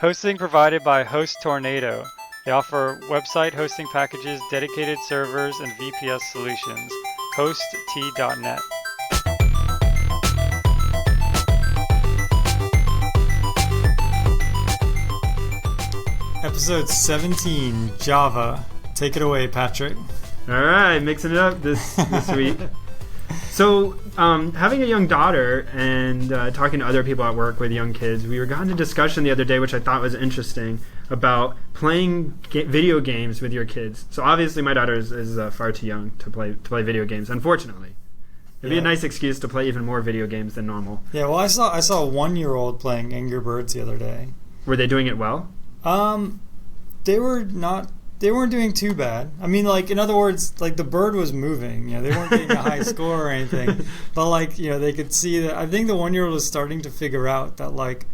Hosting provided by Host Tornado. They offer website hosting packages, dedicated servers, and VPS solutions. Host.t.net. Episode 17, Java. Take it away, Patrick. All right, mixing it up this week. So, having a young daughter and talking to other people at work with young kids, we got into discussion the other day, which I thought was interesting, about playing video games with your kids. So obviously my daughter is far too young to play video games, unfortunately. It'd be a nice excuse to play even more video games than normal. Yeah, well, I saw a 1-year-old playing Angry Birds the other day. Were they doing it well? They weren't doing too bad. I mean, like, in other words, like, the bird was moving. You know, they weren't getting a high score or anything. But, like, you know, they could see that. I think the 1-year-old was starting to figure out that, like,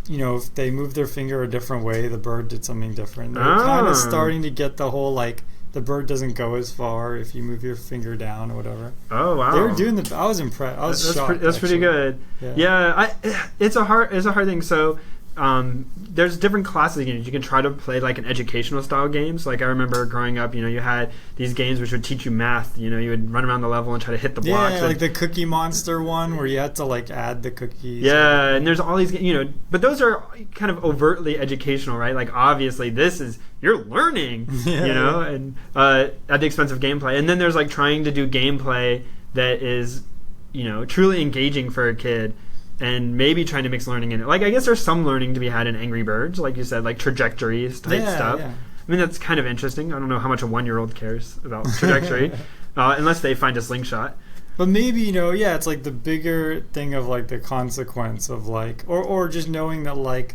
you know, if they moved their finger a different way, the bird did something different. They were kind of starting to get the whole, like, the bird doesn't go as far if you move your finger down or whatever. Oh, wow. They were doing I was impressed. I was shocked. That's pretty good. Yeah, it's a hard thing. So, there's different classes of games. You can try to play like an educational style games. Like I remember growing up, you know, you had these games which would teach you math. You know, you would run around the level and try to hit the blocks. Yeah, like the Cookie Monster one where you had to like add the cookies. Yeah, and there's all these, you know, but those are kind of overtly educational, right? Like obviously you're learning, you know, and at the expense of gameplay. And then there's like trying to do gameplay that is, you know, truly engaging for a kid. And maybe trying to mix learning in it. Like, I guess there's some learning to be had in Angry Birds, like you said, like trajectories type stuff. Yeah. I mean, that's kind of interesting. I don't know how much a 1-year-old cares about trajectory, unless they find a slingshot. But maybe, you know, it's like the bigger thing of, like, the consequence of, like, or just knowing that, like,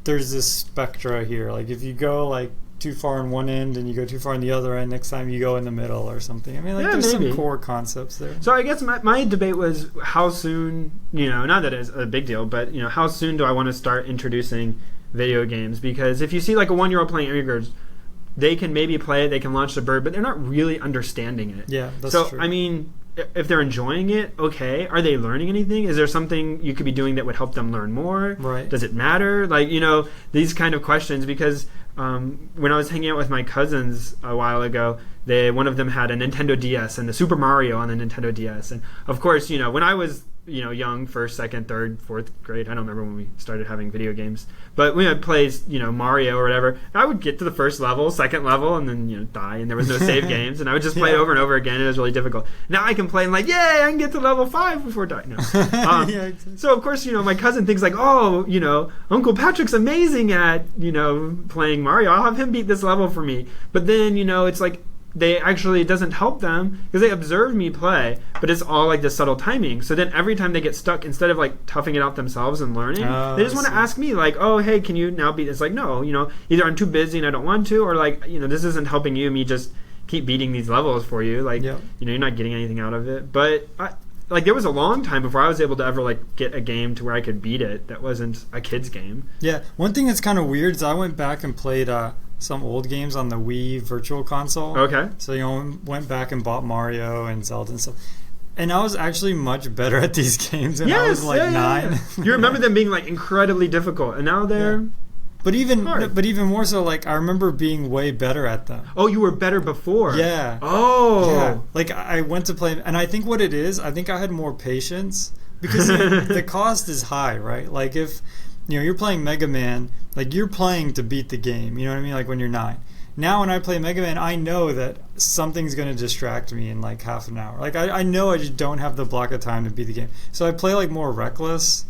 there's this spectra here. Like, if you go, like, too far on one end and you go too far on the other end, next time you go in the middle or something. I mean, like, there's some core concepts there. So I guess my debate was how soon, you know, not that it's a big deal, but, you know, how soon do I want to start introducing video games? Because if you see like a 1-year-old playing Angry Birds, they can maybe play it, they can launch the bird, but they're not really understanding it. Yeah, that's true. So, I mean, if they're enjoying it, okay. Are they learning anything? Is there something you could be doing that would help them learn more? Right. Does it matter? Like, you know, these kind of questions, because when I was hanging out with my cousins a while ago, one of them had a Nintendo DS and the Super Mario on the Nintendo DS. And of course, you know, when I was, you know, young, 1st, 2nd, 3rd, 4th grade, I don't remember when we started having video games, but when I played, you know, Mario or whatever, I would get to the 1st level, 2nd level, and then, you know, die, and there was no save games, and I would just play it over and over again, and it was really difficult. Now I can play and like, yay, I can get to level 5 before dying. No. Exactly. So of course, you know, my cousin thinks like, oh, you know, Uncle Patrick's amazing at, you know, playing Mario. I'll have him beat this level for me. But then, you know, it's like, it doesn't help them because they observe me play, but it's all like the subtle timing. So then every time they get stuck, instead of like toughing it out themselves and learning, they just want to ask me like, oh, hey, can you now beat this? Like, no, you know, either I'm too busy and I don't want to, or like, you know, this isn't helping you, me just keep beating these levels for you. Like, you know, you're not getting anything out of it. But like there was a long time before I was able to ever like get a game to where I could beat it that wasn't a kid's game. Yeah, one thing that's kind of weird is I went back and played some old games on the Wii Virtual Console. Okay. So, you know, went back and bought Mario and Zelda and stuff. And I was actually much better at these games when I was like 9. You remember them being like incredibly difficult, and now they're But even more so, like, I remember being way better at them. Oh, you were better before. Yeah. Oh. Yeah. Like, I went to play, and I think what it is, I think I had more patience because the cost is high, right? Like, if you know, you're playing Mega Man, like, you're playing to beat the game, you know what I mean? Like, when you're 9. Now, when I play Mega Man, I know that something's going to distract me in, like, half an hour. Like, I know I just don't have the block of time to beat the game. So I play, like, more reckless,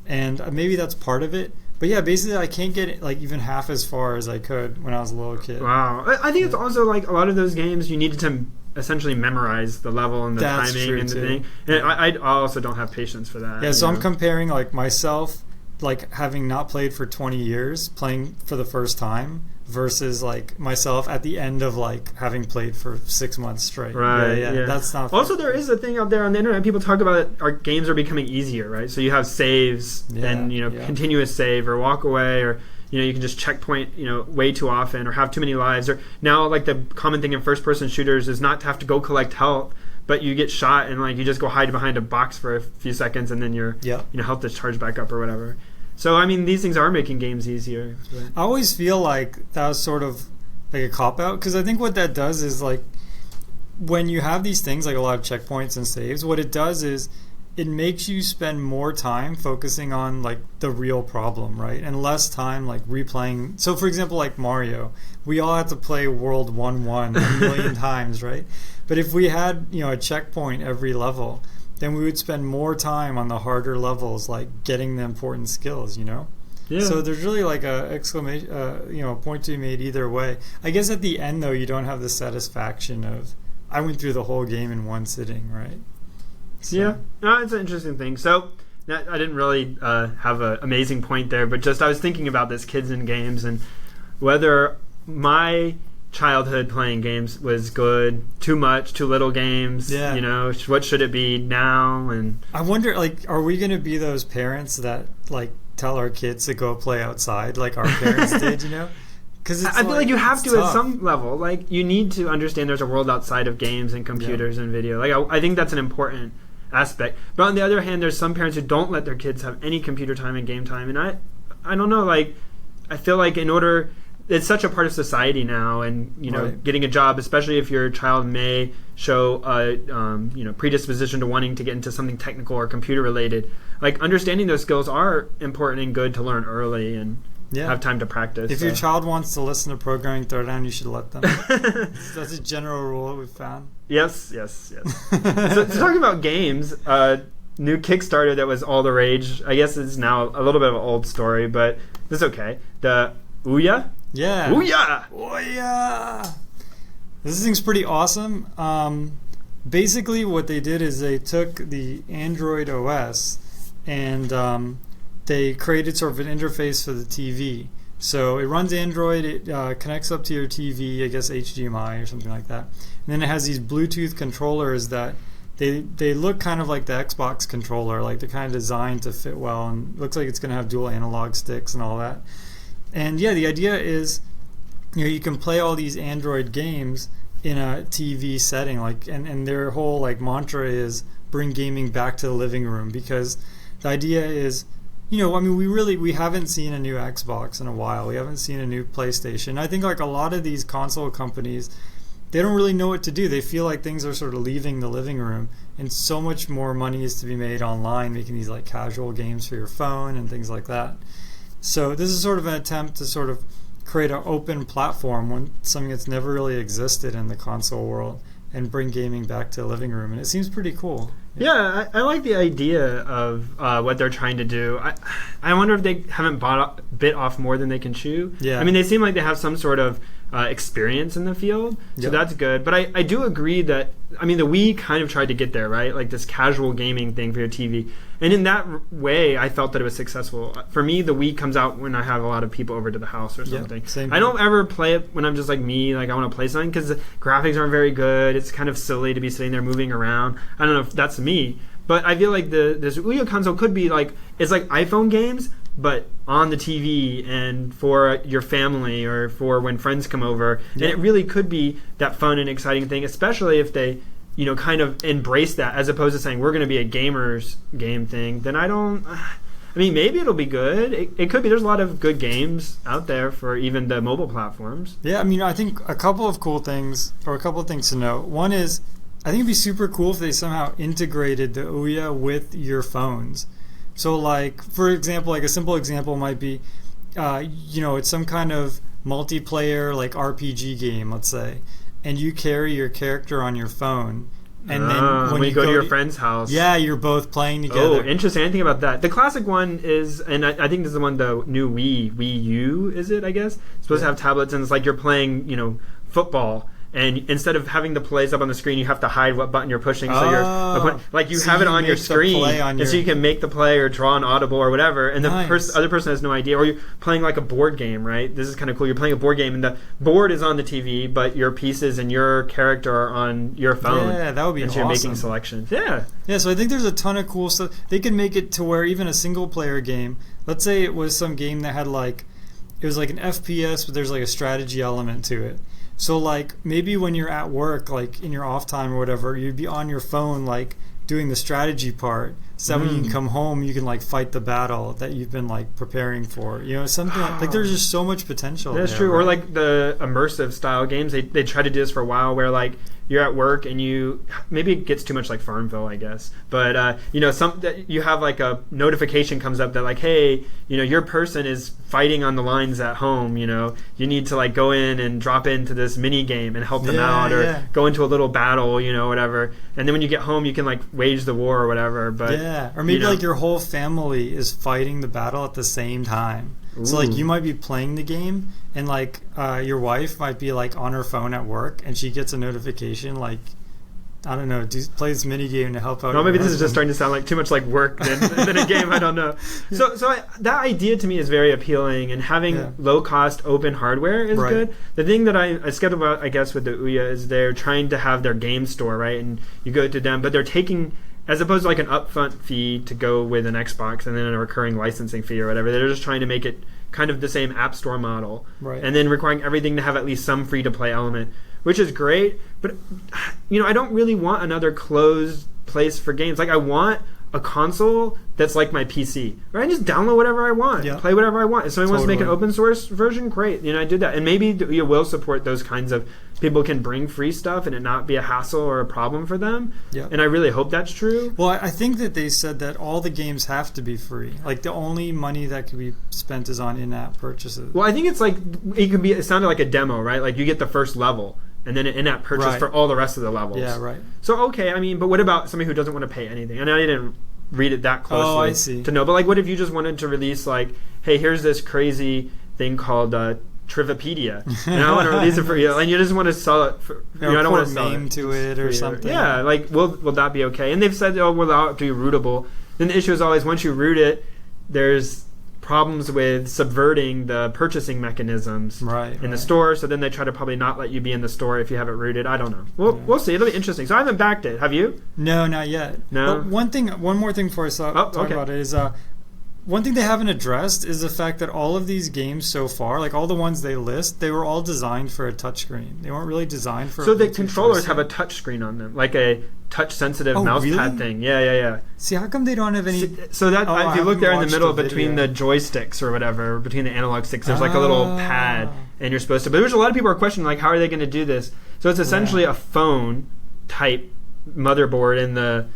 and maybe that's part of it. But, yeah, basically, I can't get, like, even half as far as I could when I was a little kid. Wow. I think it's also, like, a lot of those games, you needed to essentially memorize the level and the timing and the thing. And I also don't have patience for that. Yeah, so I'm comparing, like, myself, like, having not played for 20 years, playing for the first time, versus, like, myself at the end of, like, having played for 6 months straight. Right. Yeah. That's not also, there is a thing out there on the internet. People talk about our games are becoming easier, right? So you have saves and, you know, continuous save or walk away, or, you know, you can just checkpoint, you know, way too often or have too many lives. Or now, like, the common thing in first-person shooters is not to have to go collect health, but you get shot and, like, you just go hide behind a box for a few seconds and then your you know, health is charged back up or whatever. So I mean, these things are making games easier. But. I always feel like that was sort of like a cop-out, because I think what that does is, like, when you have these things like a lot of checkpoints and saves, what it does is it makes you spend more time focusing on like the real problem, right? And less time like replaying. So for example, like Mario, we all have to play World 1-1 a million times, right? But if we had, a checkpoint every level, then we would spend more time on the harder levels, like getting the important skills, Yeah. So there's really like a exclamation, point to be made either way. I guess at the end though, you don't have the satisfaction of, I went through the whole game in one sitting, right? So. Yeah, no, it's an interesting thing. So I didn't really have an amazing point there, but just I was thinking about this, kids and games, and whether my childhood playing games was good, too much, too little games. Yeah. What should it be now? And I wonder, like, are we going to be those parents that like tell our kids to go play outside, like our parents did? Because I feel like you have to tough. At some level. Like, you need to understand there's a world outside of games and computers and video. Like, I think that's an important aspect. But on the other hand, there's some parents who don't let their kids have any computer time and game time. And I don't know. Like, I feel like it's such a part of society now, and right. Getting a job, especially if your child may show a predisposition to wanting to get into something technical or computer related. Like, understanding those skills are important and good to learn early and. Yeah. Have time to practice. If your child wants to listen to Programming Throwdown, you should let them. That's a general rule we've found. Yes. So talking about games, new Kickstarter that was all the rage. I guess it's now a little bit of an old story, but it's okay. The Ouya? Yeah. Ouya! This thing's pretty awesome. Basically, what they did is they took the Android OS and... they created sort of an interface for the TV. So it runs Android, it connects up to your TV, I guess HDMI or something like that. And then it has these Bluetooth controllers that they look kind of like the Xbox controller, like they're kind of designed to fit well, and looks like it's going to have dual analog sticks and all that. And yeah, the idea is, you can play all these Android games in a TV setting, like, and their whole like mantra is bring gaming back to the living room, because the idea is, we haven't seen a new Xbox in a while. We haven't seen a new PlayStation. I think like a lot of these console companies, they don't really know what to do. They feel like things are sort of leaving the living room, and so much more money is to be made online, making these like casual games for your phone and things like that. So this is sort of an attempt to sort of create an open platform, when something that's never really existed in the console world, and bring gaming back to the living room. And it seems pretty cool. Yeah, I like the idea of what they're trying to do. I wonder if they haven't bit off more than they can chew. Yeah. I mean, they seem like they have some sort of experience in the field, so that's good. But I do agree that, the Wii kind of tried to get there, right? Like this casual gaming thing for your TV. And in that way, I felt that it was successful. For me, the Wii comes out when I have a lot of people over to the house or something. Same I don't ever play it when I'm just like me, like I want to play something, because the graphics aren't very good. It's kind of silly to be sitting there moving around. I don't know if that's me. But I feel like this Ouya console could be like, it's like iPhone games, but on the TV and for your family or for when friends come over. Yeah. And it really could be that fun and exciting thing, especially if they, kind of embrace that, as opposed to saying we're going to be a gamer's game thing. Then maybe it'll be good. It could be. There's a lot of good games out there for even the mobile platforms. Yeah, I think a couple of cool things, or a couple of things to note. One is, I think it'd be super cool if they somehow integrated the Ouya with your phones. So, like, for example, like a simple example might be, it's some kind of multiplayer, like RPG game, let's say, and you carry your character on your phone. And then when you go to your friend's house. Yeah, you're both playing together. Oh, interesting. I didn't think about that. The classic one is, and I think this is the one, the new Wii U, is it, I guess? It's supposed to have tablets, and it's like you're playing, football. And instead of having the plays up on the screen, you have to hide what button you're pushing. So you have it on your screen, and so you can make the play or draw an audible or whatever. And the other person has no idea. Or you're playing like a board game, right? This is kind of cool. You're playing a board game, and the board is on the TV, but your pieces and your character are on your phone. Yeah, that would be awesome. So you're making selections. Yeah. Yeah, so I think there's a ton of cool stuff. They could make it to where even a single-player game, let's say it was some game that had it was like an FPS, but there's like a strategy element to it. So, like, maybe when you're at work, like, in your off time or whatever, you'd be on your phone, like, doing the strategy part. so that when you can come home, you can like fight the battle that you've been like preparing for. You know, something like there's just so much potential. That's there, true. right? Or like the immersive style games, they try to do this for a while, where like you're at work and you maybe it gets too much like Farmville, I guess, but you know, you have like a notification comes up that like, hey, you know, your person is fighting on the lines at home. You know, you need to like go in and drop into this mini game and help them out, or go into a little battle, you know, whatever. And then when you get home, you can like wage the war or whatever. But or maybe like your whole family is fighting the battle at the same time. Ooh. So like you might be playing the game, and like your wife might be like on her phone at work, and she gets a notification like, I don't know, play this mini game to help out. No, maybe this is just starting to sound like too much like work than a game. I don't know. So that idea to me is very appealing, and having low cost open hardware is good. The thing that I skeptical about, I guess, with the Ouya is they're trying to have their game store, right? And you go to them, but they're taking, as opposed to like an upfront fee to go with an Xbox and then a recurring licensing fee or whatever, they're just trying to make it kind of the same App Store model, and then requiring everything to have at least some free-to-play element, which is great. But you know, I don't really want another closed place for games. Like I want a console that's like my PC, where I just download whatever I want, play whatever I want. If somebody wants to make an open source version, great. You know, I did that, and maybe you will support those kinds of people can bring free stuff and it not be a hassle or a problem for them. And I really hope that's true. Well, I think that they said that all the games have to be free. Like the only money that can be spent is on in-app purchases. Well, I think it's like it sounded like a demo, right? Like you get the first level and then an in-app purchase for all the rest of the levels. Yeah, right. So okay, I mean, but what about somebody who doesn't want to pay anything? And I didn't read it that closely. Oh, I see. To know. But like, what if you just wanted to release like, hey, here's this crazy thing called Trivipedia, and I want to release it for you, and you just want to sell it for, you know, I don't want to sell name it to it or something. Yeah, like will that be okay? And they've said, oh, will that be rootable? Then the issue is always once you root it, there's problems with subverting the purchasing mechanisms in the store, so then they try to probably not let you be in the store if you have it rooted. I don't know. We'll see. It'll be interesting. So I haven't backed it. Have you? No, not yet. No. But one more thing before I talk about it is one thing they haven't addressed is the fact that all of these games so far, like all the ones they list, they were all designed for a touchscreen. They weren't really designed for. So the controllers have a touch screen on them, like a touch-sensitive mouse pad thing. Yeah. See, how come they don't have any? So that if you look there in the middle between the joysticks or whatever, between the analog sticks, there's like a little pad, and you're supposed to. But there's a lot of people are questioning, like, how are they going to do this? So it's essentially a phone type motherboard in the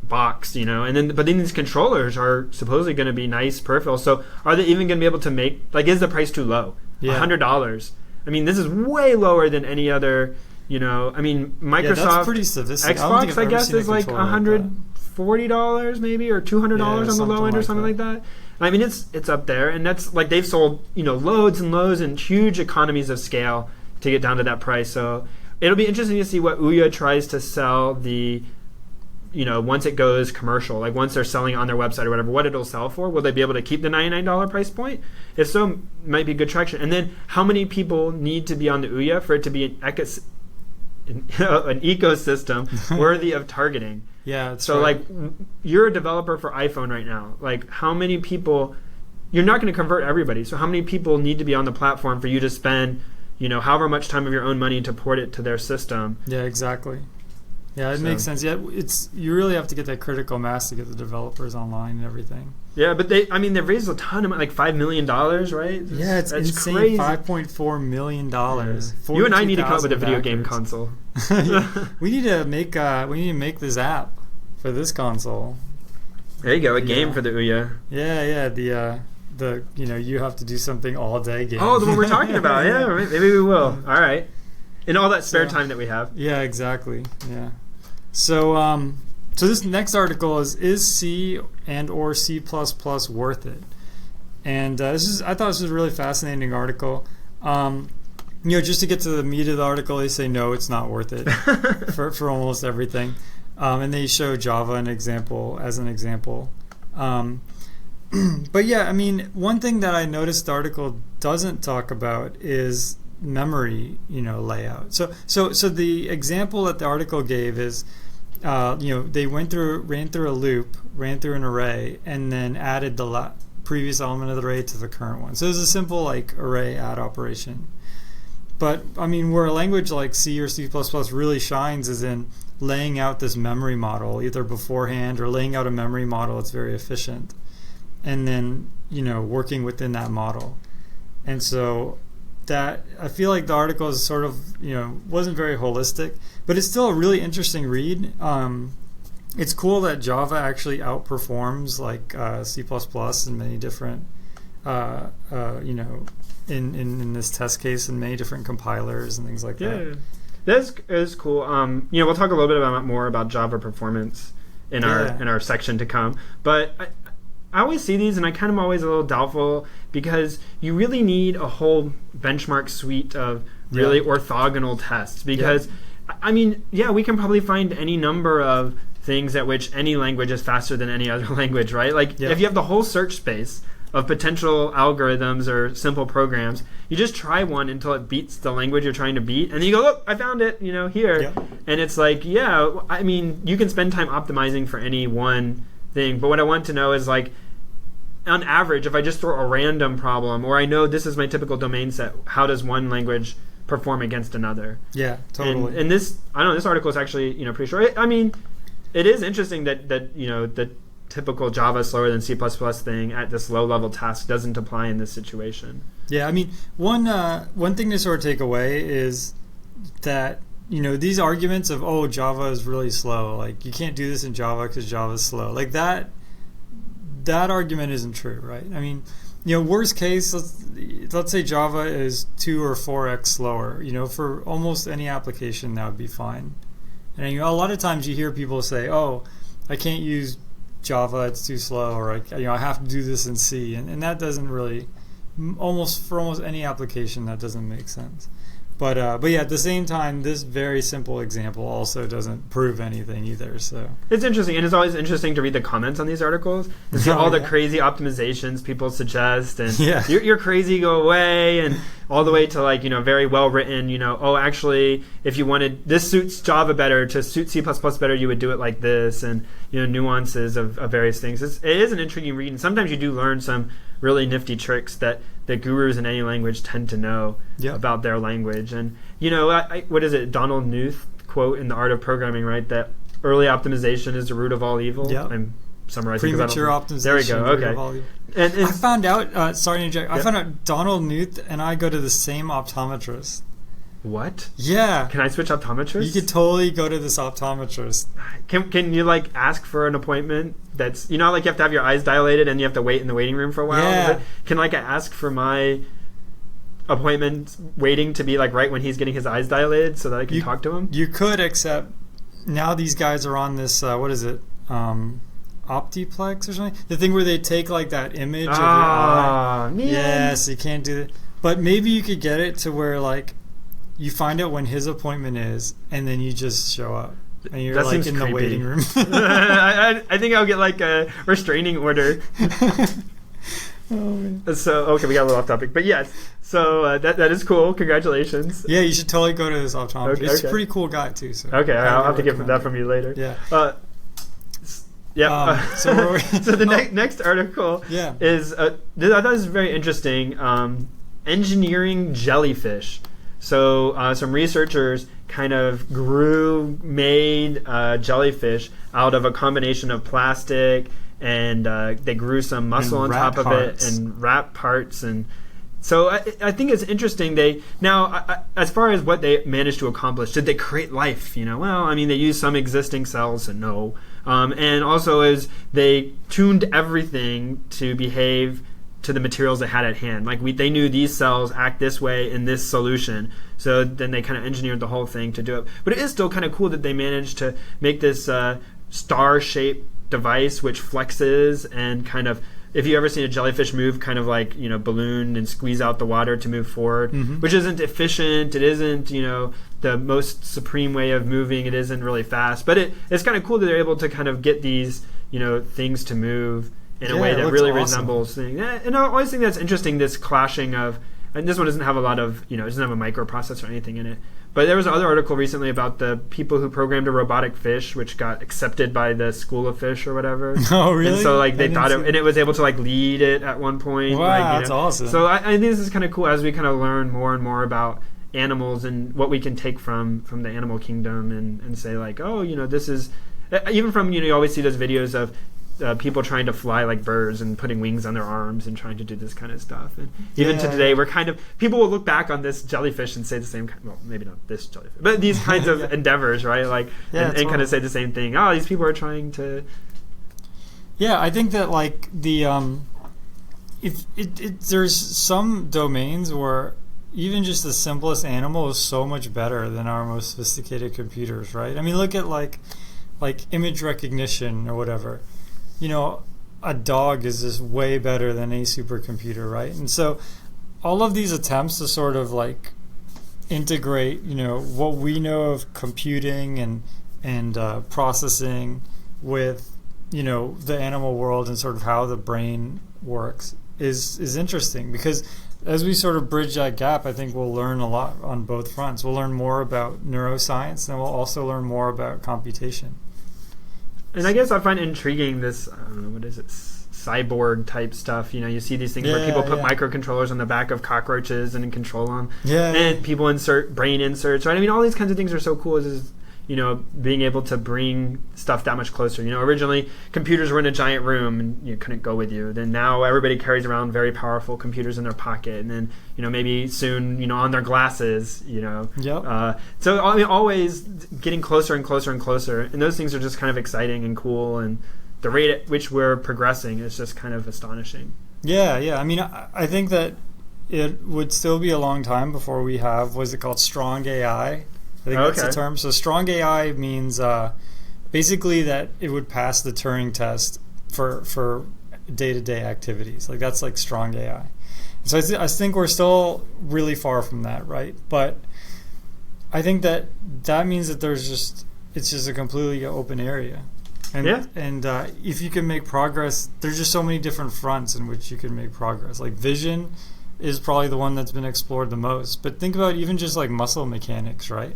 box, you know, and then these controllers are supposedly going to be nice peripherals. So are they even going to be able to make, like, is the price too low? $100. I mean, this is way lower than any other, you know, I mean, Microsoft, that's pretty sophisticated. Xbox, I guess, is like $140 maybe, or $200 on the low end or something like that. I mean, it's up there, and that's like they've sold, you know, loads and loads and huge economies of scale to get down to that price. So it'll be interesting to see what Ouya tries to sell the, you know, once it goes commercial, like once they're selling it on their website or whatever, what it'll sell for. Will they be able to keep the $99 price point? If so, it might be good traction. And then how many people need to be on the Ouya for it to be an ecosystem worthy of targeting? Yeah, so like you're a developer for iPhone right now. Like how many people, you're not going to convert everybody. So how many people need to be on the platform for you to spend, you know, however much time of your own money to port it to their system? Yeah, exactly. Yeah, it makes sense. Yeah, you really have to get that critical mass to get the developers online and everything. Yeah, but they've raised a ton of money, like $5 million, right? It's insane. Crazy. $5.4 million. Yeah. You and I need to come up with a video game console. We need to make this app for this console. There you go, a game for the Ouya. Yeah, the you know, you have to do something all day game. Oh, the one we're talking about. Yeah, maybe we will. All right. In all that spare time that we have. Yeah, exactly. Yeah. So this next article is C and or C++ worth it? And I thought this was a really fascinating article. You know, just to get to the meat of the article, they say no, it's not worth it for almost everything. And they show Java as an example. But yeah, I mean, one thing that I noticed the article doesn't talk about is memory, you know, layout. So the example that the article gave is, you know, they ran through a loop, ran through an array, and then added the previous element of the array to the current one. So it was a simple like array add operation. But I mean, where a language like C or C++ really shines is in laying out this memory model either beforehand or laying out a memory model that's very efficient, and then working within that model. And so that I feel like the article is sort of wasn't very holistic, but it's still a really interesting read. It's cool that Java actually outperforms like C++ in many different in this test case in many different compilers and things like that. That is cool. We'll talk a little bit more about Java performance in our section to come. But I always see these, and I kind of always a little doubtful because you really need a whole benchmark suite of really orthogonal tests. Because we can probably find any number of things at which any language is faster than any other language, right? Like if you have the whole search space of potential algorithms or simple programs, you just try one until it beats the language you're trying to beat, and then you go, look, I found it, here. Yep. And it's like, you can spend time optimizing for any one thing, but what I want to know is, like, on average, if I just throw a random problem, or I know this is my typical domain set, how does one language perform against another? Yeah, totally. And this, I don't know, this article is actually, pretty short. I mean, it is interesting that the typical Java slower than C++ thing at this low-level task doesn't apply in this situation. Yeah, I mean, one thing to sort of take away is that, these arguments of, Java is really slow, like, you can't do this in Java because Java is slow. Like, that argument isn't true, right? I mean, worst case, let's say Java is 2 or 4x slower. For almost any application, that would be fine. And a lot of times you hear people say, I can't use Java, it's too slow, or I have to do this in C, and that doesn't really, for almost any application, that doesn't make sense. But at the same time, this very simple example also doesn't prove anything either. So it's interesting, and it's always interesting to read the comments on these articles and see all the crazy optimizations people suggest, and you're crazy, go away, and all the way to very well written. Actually, if you wanted this suits Java better to suit C++ better, you would do it like this, and nuances of various things. It is an intriguing read, and sometimes you do learn some really nifty tricks that the gurus in any language tend to know about their language. And what is it, Donald Knuth quote in The Art of Programming, right, that early optimization is the root of all evil? I'm summarizing. Premature optimization. There we go. Okay. And I found out, sorry to interject, I found out Donald Knuth and I go to the same optometrist. What? Yeah. Can I switch optometrists? You could totally go to this optometrist. Can you ask for an appointment that's, you have to have your eyes dilated and you have to wait in the waiting room for a while? Yeah. Can I ask for my appointment waiting to be right when he's getting his eyes dilated so that I can talk to him? You could, except now these guys are on this, what is it? Optiplex or something? The thing where they take that image of your eye. Man. Yes, you can't do that. But maybe you could get it to where you find out when his appointment is, and then you just show up, and you're in creepy. the waiting room. I think I'll get a restraining order. So okay, we got a little off topic, but yes. So that is cool. Congratulations. Yeah, you should totally go to this optometrist. Okay. He's a pretty cool guy too. So okay, I'll have to get that from you later. Yeah. So the next article is I thought this was very interesting. Engineering jellyfish. So some researchers kind of made jellyfish out of a combination of plastic, and they grew some muscle on top of it and rat parts. And so I think it's interesting. As far as what they managed to accomplish, did they create life? They used some existing cells, and no. And also as they tuned everything to behave to the materials they had at hand. They knew these cells act this way in this solution, so then they kind of engineered the whole thing to do it. But it is still kind of cool that they managed to make this star-shaped device which flexes and kind of, if you ever seen a jellyfish move, kind of balloon and squeeze out the water to move forward, which isn't efficient. It isn't the most supreme way of moving. It isn't really fast, but it's kind of cool that they're able to kind of get these things to move in a way that really resembles things. And I always think that's interesting, this clashing of, and this one doesn't have a lot of, it doesn't have a microprocessor or anything in it. But there was another article recently about the people who programmed a robotic fish, which got accepted by the School of Fish or whatever. Oh, really? And so they thought it, and it was able to lead it at one point. Wow, that's awesome. So I think this is kind of cool as we kind of learn more and more about animals and what we can take from the animal kingdom and say like, oh, this is even from you always see those videos of people trying to fly like birds and putting wings on their arms and trying to do this kind of stuff. And even to today, we're people will look back on this jellyfish and say the same kind. Well, maybe not this jellyfish, but these kinds of endeavors, right? Like, and kind of say the same thing. Oh, these people are trying to. Yeah, I think that like the if there's some domains where even just the simplest animal is so much better than our most sophisticated computers, right? I mean, look at like image recognition or whatever. A dog is just way better than a supercomputer, right? And so all of these attempts to sort of like integrate, what we know of computing and processing with, the animal world and sort of how the brain works is interesting, because as we sort of bridge that gap, I think we'll learn a lot on both fronts. We'll learn more about neuroscience, and we'll also learn more about computation. And I guess I find intriguing this, I don't know, what is it, cyborg type stuff. You see these things where people put microcontrollers on the back of cockroaches and control them. And people insert brain inserts, right? I mean, all these kinds of things are so cool. Is being able to bring stuff that much closer. Originally computers were in a giant room and you couldn't go with you. Then now everybody carries around very powerful computers in their pocket, and then maybe soon on their glasses. So I mean, always getting closer and closer and closer, and those things are just kind of exciting and cool, and the rate at which we're progressing is just kind of astonishing. Yeah. I mean, I think that it would still be a long time before we have, what's it called, strong AI. I think that's the term. So strong AI means basically that it would pass the Turing test for day-to-day activities. Like that's like strong AI. So I think we're still really far from that, right? But I think that means that it's just a completely open area. And if you can make progress, there's just so many different fronts in which you can make progress. Like vision is probably the one that's been explored the most. But think about even just like muscle mechanics, right?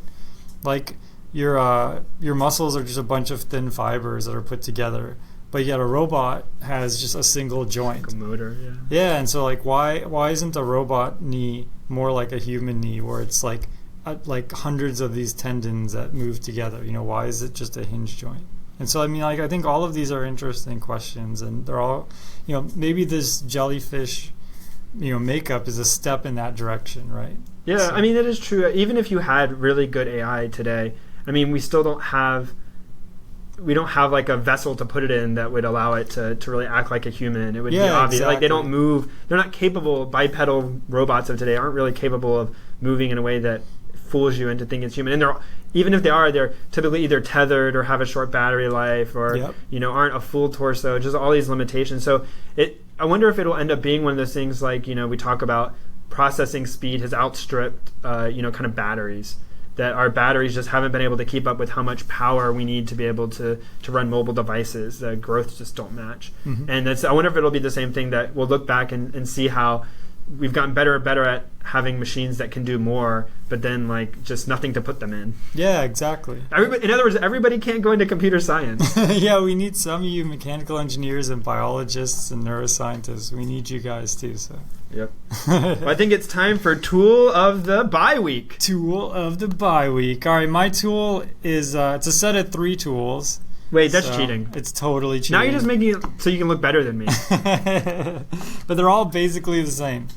Like your muscles are just a bunch of thin fibers that are put together, but yet a robot has just a single joint. Like a motor, and so like why isn't a robot knee more like a human knee, where it's like hundreds of these tendons that move together? Why is it just a hinge joint? And so I mean, like, I think all of these are interesting questions, and they're all, maybe this jellyfish makeup is a step in that direction, right? Yeah, so. I mean, that is true. Even if you had really good AI today, I mean, we still don't have like a vessel to put it in that would allow it to really act like a human. It would be obvious. Exactly. Like they don't move. They're not capable. Bipedal robots of today aren't really capable of moving in a way that fools you into thinking it's human. And even if they are, they're typically either tethered or have a short battery life, or aren't a full torso. Just all these limitations. So I wonder if it'll end up being one of those things like we talk about processing speed has outstripped kind of batteries. That our batteries just haven't been able to keep up with how much power we need to be able to run mobile devices. The growths just don't match. Mm-hmm. And I wonder if it'll be the same thing, that we'll look back and see how we've gotten better and better at having machines that can do more, but then like just nothing to put them in. Yeah, exactly. In other words, everybody can't go into computer science. Yeah, we need some of you mechanical engineers and biologists and neuroscientists. We need you guys too. So. Yep. Well, I think it's time for Tool of the BiWeek. Tool of the BiWeek. All right, my tool is it's a set of 3 tools. Wait, that's cheating. It's totally cheating. Now you're just making it so you can look better than me. But they're all basically the same.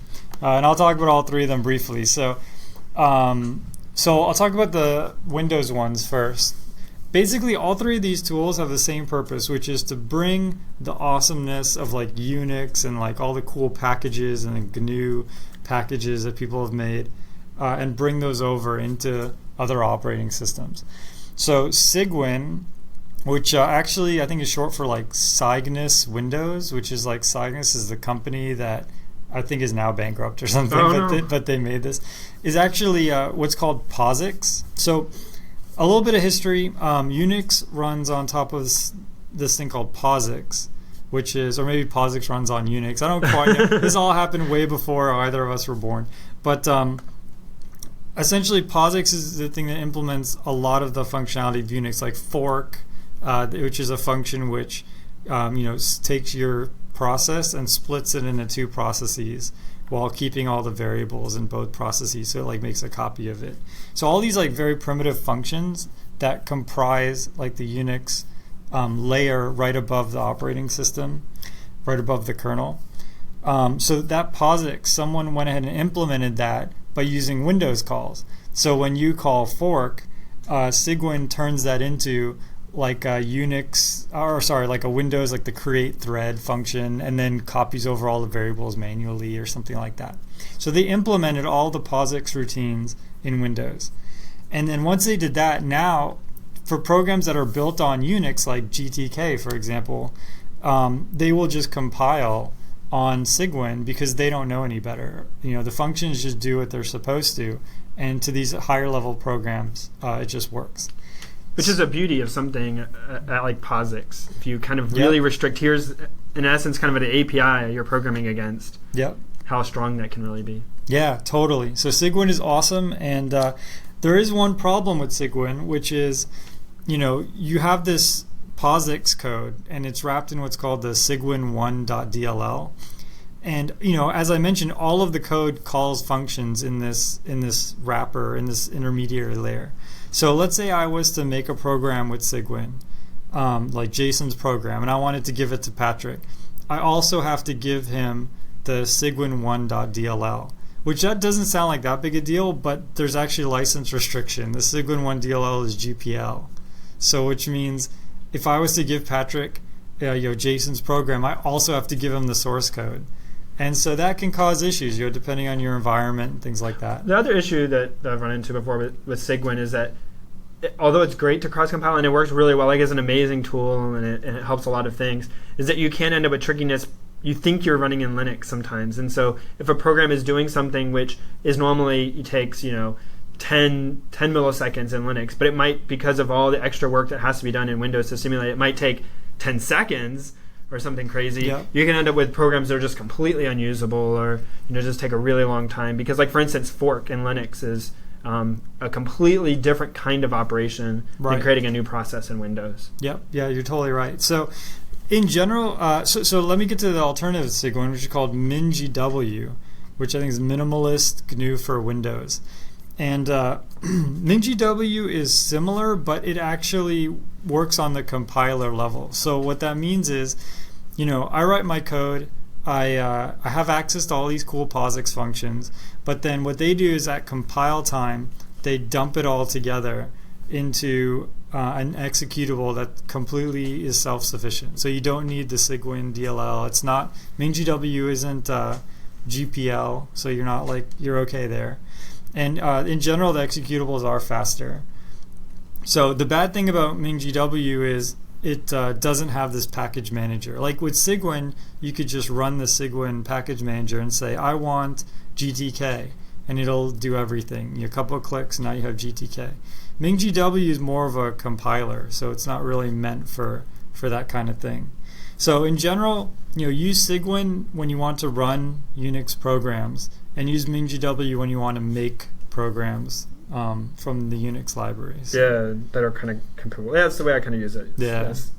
And I'll talk about all 3 of them briefly. So I'll talk about the Windows ones first. Basically, all 3 of these tools have the same purpose, which is to bring the awesomeness of like Unix and like all the cool packages and the GNU packages that people have made, and bring those over into other operating systems. So Cygwin, which actually I think is short for like Cygnus Windows, which is like Cygnus is the company that I think is now bankrupt or something, but they made this, is actually what's called POSIX. So a little bit of history. Unix runs on top of this thing called POSIX, which is, or maybe POSIX runs on Unix. I don't quite know. This all happened way before either of us were born. But essentially, POSIX is the thing that implements a lot of the functionality of Unix, like fork, which is a function which takes your process and splits it into 2 processes. while keeping all the variables in both processes, so it like makes a copy of it. So all these like very primitive functions that comprise like the Unix layer right above the operating system, right above the kernel. So that POSIX, someone went ahead and implemented that by using Windows calls. So when you call fork, Cygwin turns that into like a Unix, or sorry, like a Windows, like the create thread function, and then copies over all the variables manually or something like that. So they implemented all the POSIX routines in Windows. And then once they did that, now for programs that are built on Unix, like GTK, for example, they will just compile on Cygwin because they don't know any better. The functions just do what they're supposed to, and to these higher level programs, it just works. Which is the beauty of something like POSIX. If you kind of really restrict, here's in essence kind of an API you're programming against. Yep. How strong that can really be. Yeah, totally. So Cygwin is awesome, and there is one problem with Cygwin, which is, you have this POSIX code, and it's wrapped in what's called the Cygwin1.dll. And as I mentioned, all of the code calls functions in this wrapper, in this intermediary layer. So let's say I was to make a program with Cygwin, like Jason's program, and I wanted to give it to Patrick. I also have to give him the Cygwin1.dll, which that doesn't sound like that big a deal, but there's actually a license restriction. The Cygwin1.dll is GPL. So which means if I was to give Patrick Jason's program, I also have to give him the source code. And so that can cause issues, depending on your environment and things like that. The other issue that I've run into before with Cygwin is that although it's great to cross-compile and it works really well, like it's an amazing tool and it helps a lot of things, is that you can end up with trickiness. You think you're running in Linux sometimes. And so if a program is doing something which is normally takes, 10 milliseconds in Linux, but it might, because of all the extra work that has to be done in Windows to simulate, it might take 10 seconds or something crazy. Yeah. You can end up with programs that are just completely unusable or just take a really long time because, like, for instance, fork in Linux is a completely different kind of operation than creating a new process in Windows. Yep. Yeah, you're totally right. So in general, so let me get to the alternative to Cygwin, which is called MinGW, which I think is minimalist GNU for Windows. And MinGW is similar, but it actually works on the compiler level. So what that means is, I write my code, I have access to all these cool POSIX functions, but then what they do is at compile time, they dump it all together into an executable that completely is self-sufficient. So you don't need the Cygwin DLL. It's not, MinGW isn't GPL, so you're okay there. And in general, the executables are faster. So the bad thing about MinGW is it doesn't have this package manager. Like with Cygwin, you could just run the Cygwin package manager and say, I want GTK, and it'll do everything. A couple of clicks, and now you have GTK. MinGW is more of a compiler, so it's not really meant for that kind of thing. So in general, use Cygwin when you want to run Unix programs, and use MinGW when you want to make programs from the Unix libraries. Yeah, that are kind of compatible. Yeah, that's the way I kind of use it. Yeah. Yes.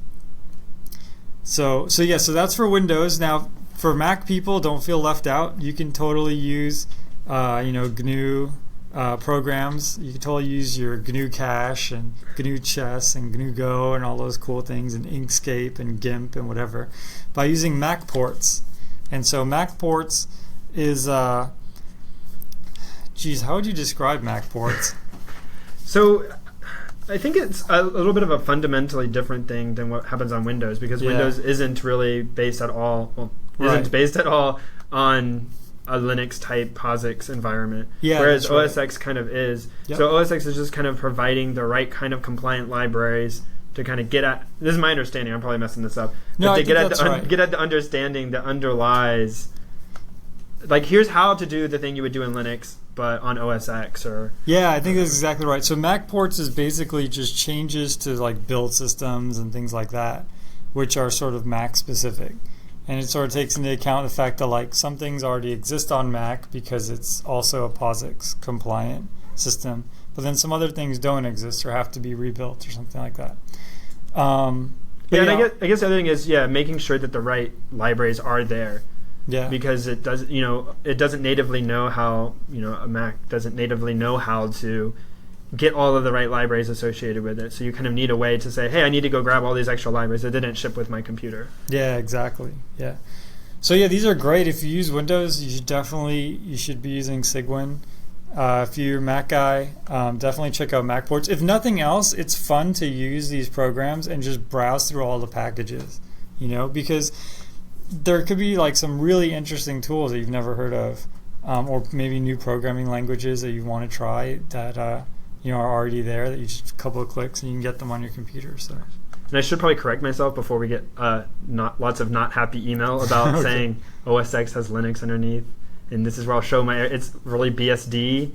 So that's for Windows. Now, for Mac people, don't feel left out. You can totally use, GNU programs. You can totally use your GNU Cache and GNU Chess and GNU Go and all those cool things, and Inkscape and GIMP and whatever, by using Macports. And so Macports is how would you describe Macports? So I think it's a little bit of a fundamentally different thing than what happens on Windows, because Windows isn't really based at all based at all on a Linux type POSIX environment, whereas OS X kind of is. Yep. So OS X is just kind of providing the right kind of compliant libraries to kind of get at, this is my understanding, I'm probably messing this up, no, but to get at the understanding that underlies, like, here's how to do the thing you would do in Linux, but on OS X or... Yeah, I think that's exactly right. So Macports is basically just changes to like build systems and things like that, which are sort of Mac specific. And it sort of takes into account the fact that like some things already exist on Mac because it's also a POSIX compliant system, but then some other things don't exist or have to be rebuilt or something like that. And I guess the other thing is, making sure that the right libraries are there. Yeah. Because it doesn't, it doesn't natively know how, a Mac doesn't natively know how to get all of the right libraries associated with it. So you kind of need a way to say, hey, I need to go grab all these extra libraries that didn't ship with my computer. Yeah, exactly. Yeah. So yeah, these are great. If you use Windows, you should be using Cygwin. If you're a Mac guy, definitely check out Macports. If nothing else, it's fun to use these programs and just browse through all the packages, because there could be like some really interesting tools that you've never heard of, or maybe new programming languages that you want to try that are already there, that you just a couple of clicks and you can get them on your computer. So. And I should probably correct myself before we get lots of not happy email about Okay. saying OS X has Linux underneath. And this is where I'll show it's really BSD,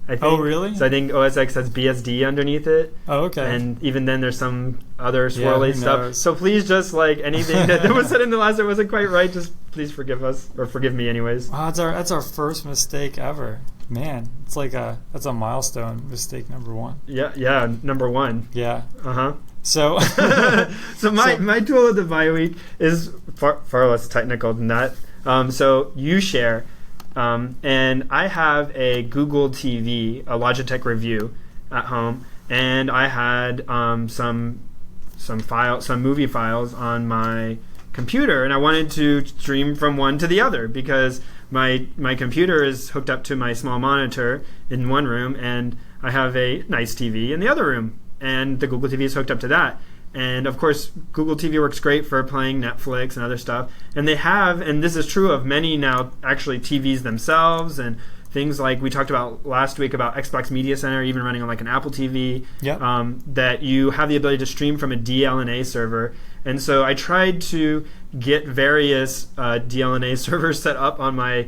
I think. Oh, really? So I think OS X has BSD underneath it. Oh, okay. And even then there's some other Yeah, swirly who stuff. knows? So please just anything that was said in the last that wasn't quite right, just please forgive us, or forgive me anyways. Wow, that's our first mistake ever. Man, it's like that's a milestone, mistake number 1. Yeah, number 1. Yeah. Uh-huh. So So my tool of the BiWeek is far less technical than that. So uShare. And I have a Google TV, a Logitech review at home, and I had some movie files on my computer, and I wanted to stream from one to the other because my computer is hooked up to my small monitor in one room, and I have a nice TV in the other room, and the Google TV is hooked up to that. And of course, Google TV works great for playing Netflix and other stuff. And they have, and this is true of many now, actually TVs themselves, and things like we talked about last week about Xbox Media Center, even running on like an Apple TV, Yep. that you have the ability to stream from a DLNA server. And so I tried to get various DLNA servers set up on my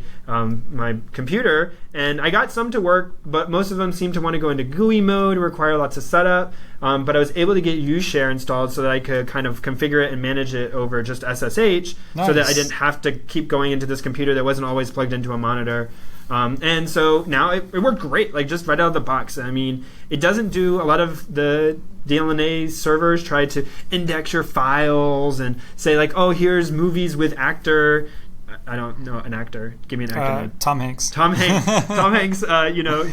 computer, and I got some to work, but most of them seem to want to go into GUI mode, require lots of setup. But I was able to get uShare installed so that I could kind of configure it and manage it over just SSH, so that I Nice. didn't have to keep going into this computer that wasn't always plugged into a monitor. And so now it worked great, like just right out of the box. I mean, it doesn't do a lot of the DLNA servers try to index your files and say like, oh, here's movies with actor. I don't know an actor. Give me an actor name. Tom Hanks. Tom Hanks. Tom Hanks.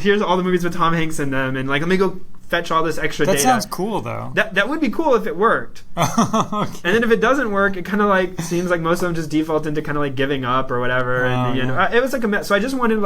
Here's all the movies with Tom Hanks in them, and like, let me go fetch all this extra That data. sounds cool, though. That would be cool if it worked. Okay. And then if it doesn't work, it kind of like seems like most of them just default into kind of like giving up or whatever. And it was like a mess. So I just wanted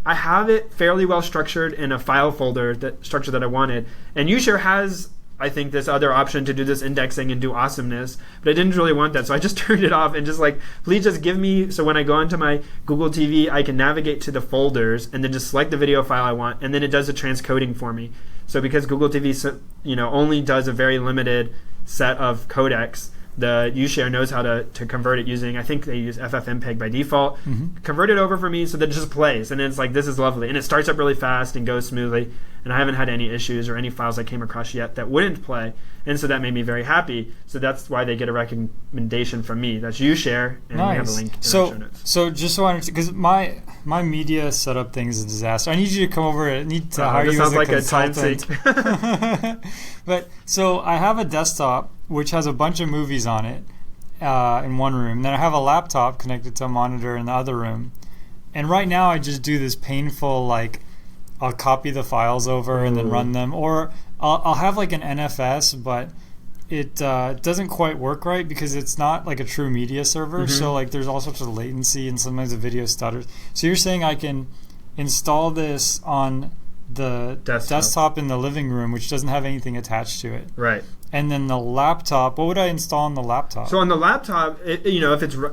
I have it fairly well structured in a file folder structure that I wanted. And uShare has, I think, this other option to do this indexing and do awesomeness, but I didn't really want that. So I just turned it off and just please just give me, so when I go into my Google TV, I can navigate to the folders and then just select the video file I want, and then it does the transcoding for me. So because Google TV, only does a very limited set of codecs, the uShare knows how to convert it using, I think they use FFmpeg by default, convert it over for me so that it just plays. And then it's like, this is lovely. And it starts up really fast and goes smoothly. And I haven't had any issues or any files I came across yet that wouldn't play. And so that made me very happy. So that's why they get a recommendation from me. That's uShare, and we have a link in our show notes. So just so I understand, because my media setup thing is a disaster. I need you to come over. I need to hire you as a consultant. This sounds like a time sink. But so I have a desktop which has a bunch of movies on it in one room. Then I have a laptop connected to a monitor in the other room. And right now I just do this painful I'll copy the files over and then run them, or I'll have like an NFS, but it doesn't quite work right because it's not like a true media server. So there's all sorts of latency and sometimes the video stutters. So you're saying I can install this on the desktop in the living room, which doesn't have anything attached to it. Right. And then the laptop, what would I install on the laptop? So on the laptop, if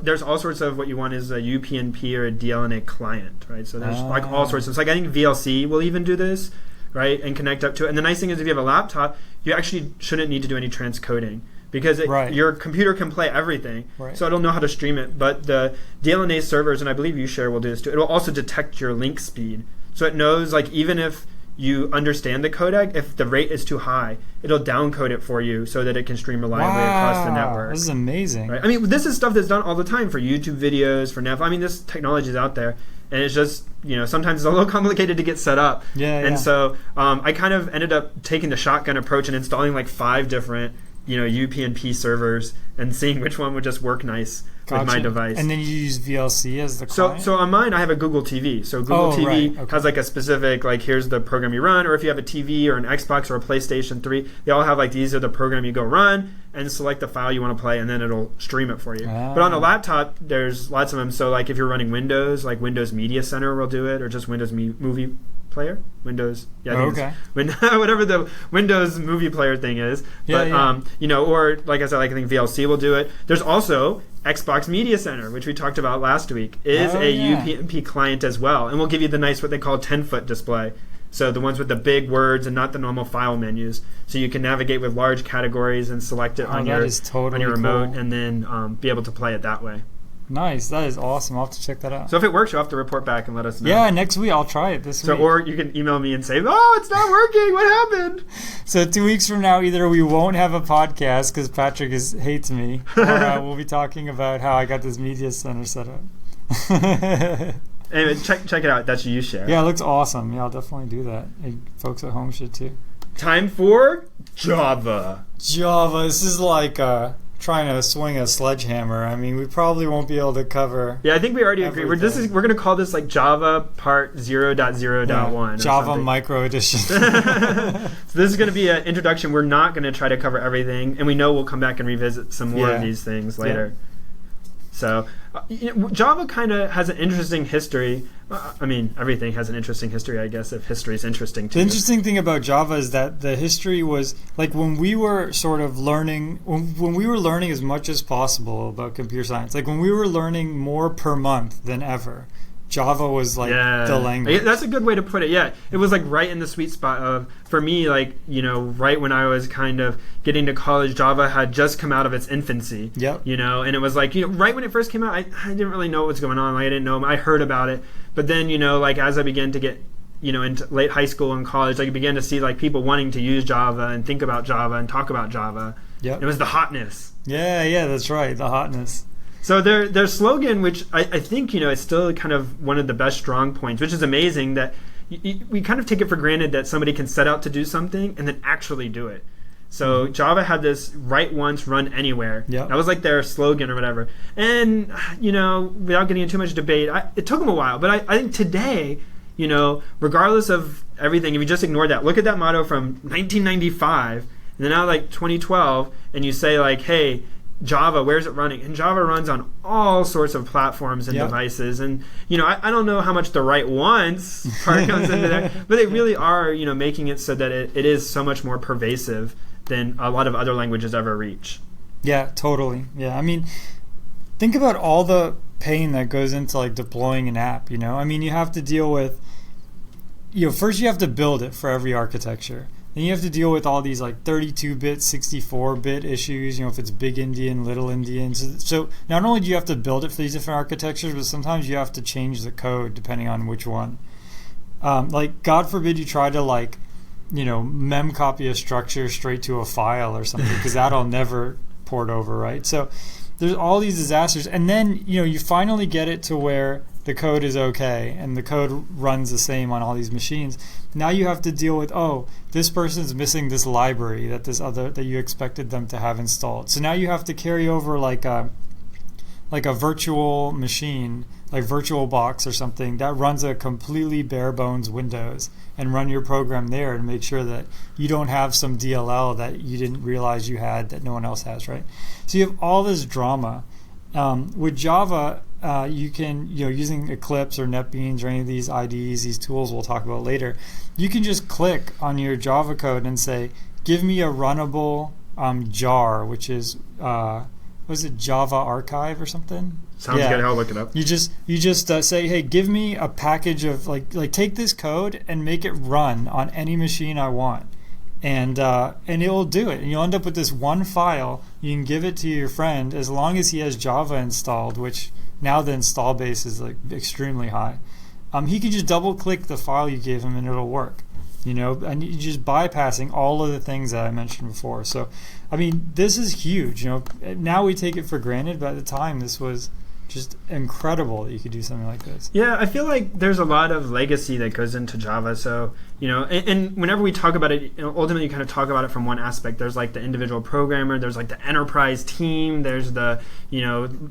there's all sorts of what you want is a UPnP or a DLNA client, right? So there's all sorts of, I think VLC will even do this, right, and connect up to it. And the nice thing is if you have a laptop, you actually shouldn't need to do any transcoding because your computer can play everything, so it'll know how to stream it. But the DLNA servers, and I believe uShare will do this too, it will also detect your link speed. So it knows even if you understand the codec, if the rate is too high, it'll downcode it for you so that it can stream reliably across the network. This is amazing. Right? I mean, this is stuff that's done all the time for YouTube videos, for Netflix. I mean, this technology is out there, and it's just, sometimes it's a little complicated to get set up. So I kind of ended up taking the shotgun approach and installing 5 different, UPnP servers and seeing which one would just work nice. with my device. And then you use VLC as the So client? so on mine, I have a Google TV. So Google TV right. Okay. has like a specific, like, here's the program you run, or if you have a TV or an Xbox or a PlayStation 3, they all have like, these are the program you go run, and select the file you want to play, and then it'll stream it for you. But on a laptop, there's lots of them. So like if you're running Windows, like Windows Media Center will do it, or just Windows Movie Player, Windows, whatever the Windows Movie Player thing is. But or like I said, like I think VLC will do it. There's also Xbox Media Center, which we talked about last week, is UPnP client as well, and will give you the nice, what they call 10-foot display. So the ones with the big words and not the normal file menus. So you can navigate with large categories and select it on your remote, and then be able to play it that way. Nice. That is awesome. I'll have to check that out. So if it works, you'll have to report back and let us know. Yeah, next week I'll try it this week. Or you can email me and say, oh, it's not working. What happened? So 2 weeks from now, either we won't have a podcast because Patrick hates me, or we'll be talking about how I got this media center set up. Anyway, check it out. That's uShare. Yeah, it looks awesome. Yeah, I'll definitely do that. And folks at home should too. Time for Java. This is like trying to swing a sledgehammer. I mean, we probably won't be able to cover. Yeah, I think we already agree. We're going to call this like Java Part 0.0.1. Java Micro Edition. So this is going to be an introduction. We're not going to try to cover everything, and we know we'll come back and revisit some more of these things later. Yeah. So Java kind of has an interesting history. I mean, everything has an interesting history, I guess, if history is interesting to you. The interesting thing about Java is that the history was, like, when we were sort of learning, when we were learning as much as possible about computer science, like when we were learning more per month than ever, Java was like the language. That's a good way to put it. Yeah, it was like right in the sweet spot of, for me, like, right when I was kind of getting to college, Java had just come out of its infancy. Yep. And it was like, right when it first came out, I didn't really know what was going on. Like, I didn't know. I heard about it, but then like as I began to get into late high school and college, I began to see like people wanting to use Java and think about Java and talk about Java. Yep. It was the hotness. Yeah, that's right, the hotness. So their slogan, which I think is still kind of one of the best strong points, which is amazing that we kind of take it for granted that somebody can set out to do something and then actually do it. So Java had this write once, run anywhere. Yep. That was like their slogan or whatever. And without getting into too much debate, it took them a while, but I think today, regardless of everything, if you just ignore that, look at that motto from 1995, and then now like 2012, and you say like, hey, Java, where's it running? And Java runs on all sorts of platforms and devices. And, I don't know how much the write once part comes into there, but they really are, making it so that it is so much more pervasive than a lot of other languages ever reach. Yeah, totally. Yeah, I mean, think about all the pain that goes into like deploying an app, I mean, you have to deal with, first you have to build it for every architecture. Then you have to deal with all these like 32-bit, 64-bit issues, if it's big Indian, little Indian. So not only do you have to build it for these different architectures, but sometimes you have to change the code depending on which one. Like, God forbid you try to mem copy a structure straight to a file or something, because that'll never port over, right? So there's all these disasters. And then, you finally get it to where the code is okay and the code runs the same on all these machines. Now you have to deal with, this person's missing this library that you expected them to have installed. So now you have to carry over like a virtual machine, like VirtualBox or something, that runs a completely bare bones Windows, and run your program there and make sure that you don't have some DLL that you didn't realize you had that no one else has, right? So you have all this drama. With Java, you can, using Eclipse or NetBeans or any of these IDEs, these tools we'll talk about later, you can just click on your Java code and say, give me a runnable jar, which is, was it Java Archive or something? Sounds good. I'll look it up. You just say, hey, give me a package of like take this code and make it run on any machine I want, and it will do it. And you'll end up with this one file. You can give it to your friend as long as he has Java installed, which now the install base is like extremely high. He can just double click the file you gave him and it'll work. And you're just bypassing all of the things that I mentioned before. So, I mean, this is huge. Now we take it for granted, but at the time this was just incredible that you could do something like this. Yeah, I feel like there's a lot of legacy that goes into Java. So, and whenever we talk about it, ultimately you kind of talk about it from one aspect. There's like the individual programmer, there's like the enterprise team, there's the,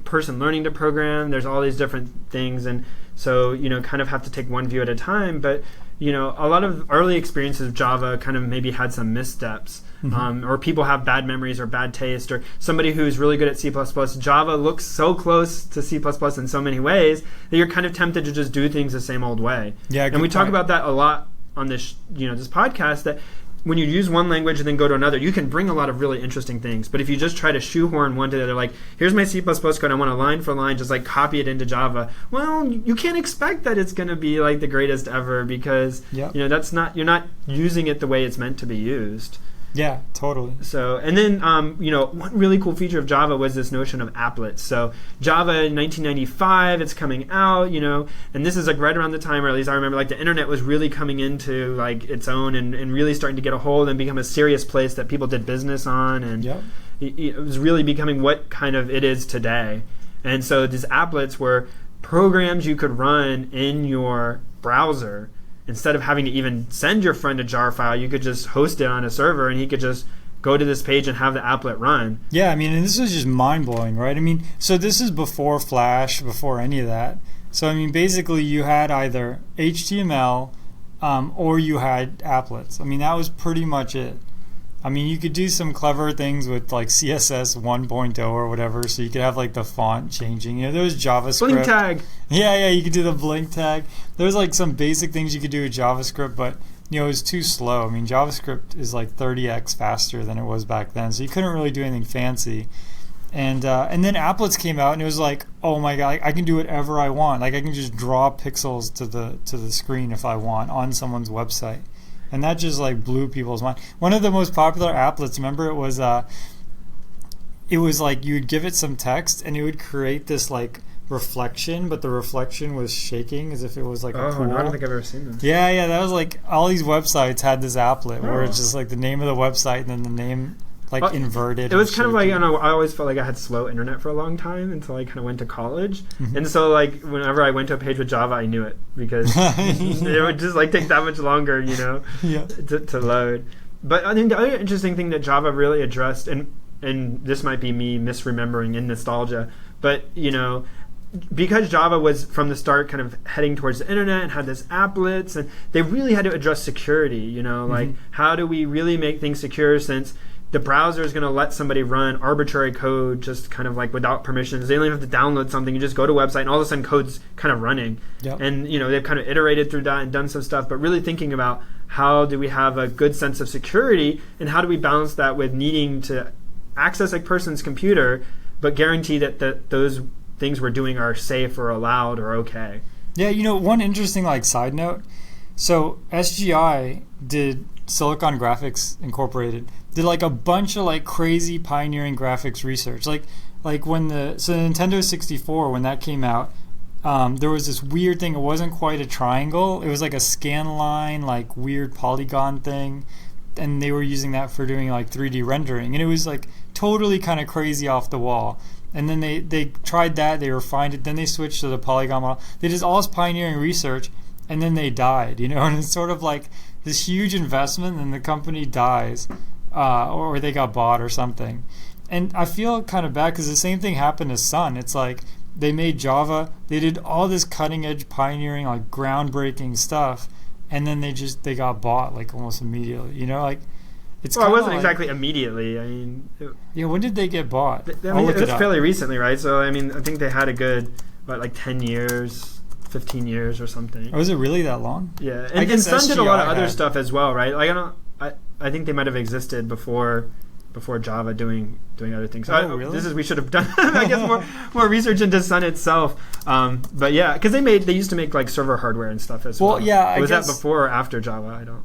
person learning to program, there's all these different things. And so, kind of have to take one view at a time. But, a lot of early experiences of Java kind of maybe had some missteps. Or people have bad memories or bad taste, or somebody who's really good at C++. Java looks so close to C++ in so many ways that you're kind of tempted to just do things the same old way. Yeah, and we talk about that a lot on this, this podcast, that when you use one language and then go to another, you can bring a lot of really interesting things. But if you just try to shoehorn one to the other, like, here's my C++ code, I want to line for line just like copy it into Java. Well, you can't expect that it's going to be like the greatest ever, because that's not, you're not using it the way it's meant to be used. Yeah, totally. So, and then, one really cool feature of Java was this notion of applets. So, Java in 1995, it's coming out, and this is like right around the time, or at least I remember, like the internet was really coming into like its own and really starting to get a hold and become a serious place that people did business on, and it was really becoming what kind of it is today. And so these applets were programs you could run in your browser. Instead of having to even send your friend a jar file, you could just host it on a server, and he could just go to this page and have the applet run. Yeah, I mean, and this is just mind-blowing, right? I mean, so this is before Flash, before any of that. So, I mean, basically you had either HTML or you had applets. I mean, that was pretty much it. I mean, you could do some clever things with like CSS 1.0 or whatever, so you could have like the font changing. There was JavaScript. Blink tag. Yeah, you could do the blink tag. There was like some basic things you could do with JavaScript, but it was too slow. I mean, JavaScript is like 30x faster than it was back then, so you couldn't really do anything fancy. And then applets came out, and it was like, oh my god, I can do whatever I want. Like I can just draw pixels to the screen if I want on someone's website. And that just like blew people's mind. One of the most popular applets, remember, it was like you would give it some text and it would create this like reflection, but the reflection was shaking as if it was like a pool. I don't think I've ever seen this. Yeah, that was like all these websites had this applet where it's just like the name of the website and then the name like inverted. It was kind of like, I always felt like I had slow internet for a long time until I kind of went to college. And so like whenever I went to a page with Java, I knew it, because it would just like take that much longer, to load. But I think the other interesting thing that Java really addressed, and this might be me misremembering in nostalgia, but because Java was from the start kind of heading towards the internet and had this applets, and they really had to address security, like how do we really make things secure, since the browser is going to let somebody run arbitrary code just kind of like without permissions. They don't even have to download something. You just go to a website and all of a sudden code's kind of running. Yep. And they've kind of iterated through that and done some stuff, but really thinking about how do we have a good sense of security, and how do we balance that with needing to access a person's computer but guarantee that those things we're doing are safe or allowed or okay. Yeah, one interesting like side note. So SGI did Silicon Graphics Incorporated did like a bunch of like crazy pioneering graphics research. Like when the Nintendo 64, when that came out, there was this weird thing. It wasn't quite a triangle. It was like a scan line, like weird polygon thing, and they were using that for doing like 3D rendering, and it was like totally kind of crazy off the wall. And then they tried that, they refined it, then they switched to the polygon model. They did all this pioneering research, and then they died, and it's sort of like this huge investment, and the company dies, or they got bought or something. And I feel kind of bad because the same thing happened to Sun. It's like they made Java, they did all this cutting edge pioneering, like groundbreaking stuff, and then they got bought like almost immediately. Like it's it wasn't like, exactly immediately. I mean, when did they get bought? It was fairly recently, right? So I mean, I think they had a good 10 years, 15 years or something. Oh, was it really that long? Yeah, and Sun did a lot of other stuff as well, right? Like I think they might have existed before Java doing other things. Really? We should have done I guess more research into Sun itself. But yeah, because they used to make like server hardware and stuff as well. Well, yeah, was that before or after Java? I don't.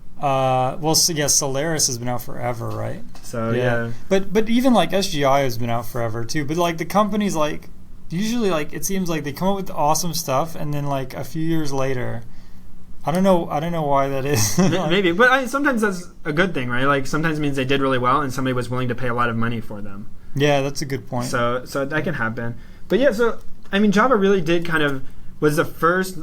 Solaris has been out forever, right? So yeah. But even like SGI has been out forever too. But like the companies like usually like it seems like they come up with awesome stuff and then like a few years later. I don't know why that is. Maybe, but sometimes that's a good thing, right? Like sometimes it means they did really well and somebody was willing to pay a lot of money for them. Yeah, that's a good point. So that can happen. But yeah, so I mean, Java really did was the first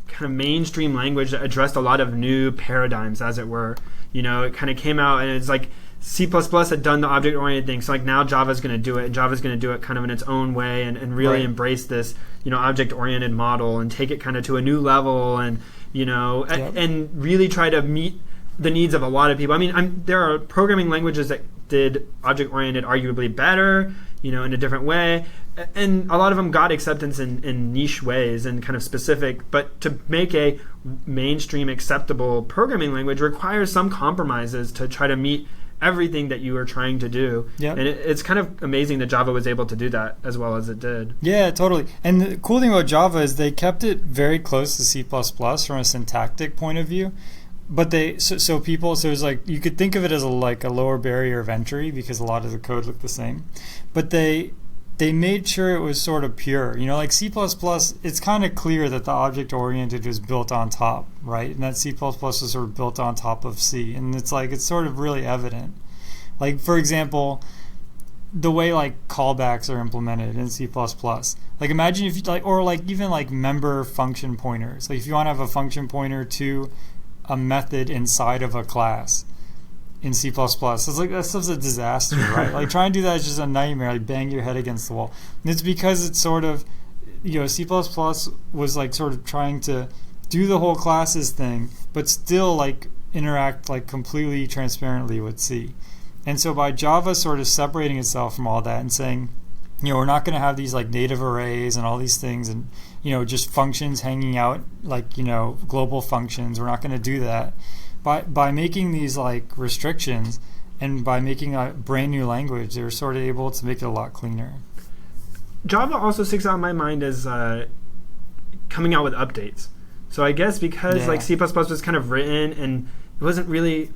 kind of mainstream language that addressed a lot of new paradigms, as it were. It kind of came out, and it's like C++ had done the object-oriented thing, so like now Java's going to do it, and Java's going to do it kind of in its own way, and really embrace this, object-oriented model and take it kind of to a new level, and and really try to meet the needs of a lot of people. I mean, there are programming languages that did object-oriented arguably better, in a different way, and a lot of them got acceptance in niche ways and kind of specific, but to make a mainstream acceptable programming language requires some compromises to try to meet everything that you are trying to do. Yep. And it's kind of amazing that Java was able to do that as well as it did. Yeah, totally. And the cool thing about Java is they kept it very close to C++ from a syntactic point of view. But so it's like, you could think of it as a lower barrier of entry because a lot of the code looked the same. But they made sure it was sort of pure. Like C++, it's kind of clear that the object-oriented was built on top, right? And that C++ was sort of built on top of C. And it's sort of really evident. Like, for example, the way callbacks are implemented in C++. Like, imagine if even member function pointers. Like, if you want to have a function pointer to a method inside of a class in C++. It's like, that stuff's a disaster, right? Like, trying to do that is just a nightmare. Like, bang your head against the wall. And it's because it's sort of, C++ was sort of trying to do the whole classes thing, but still interact completely transparently with C. And so by Java sort of separating itself from all that and saying, we're not going to have these native arrays and all these things and just functions hanging out global functions. We're not going to do that. By making these restrictions and by making a brand new language, they're sort of able to make it a lot cleaner. Java also sticks out in my mind as coming out with updates. So I guess because C++ was kind of written and it wasn't really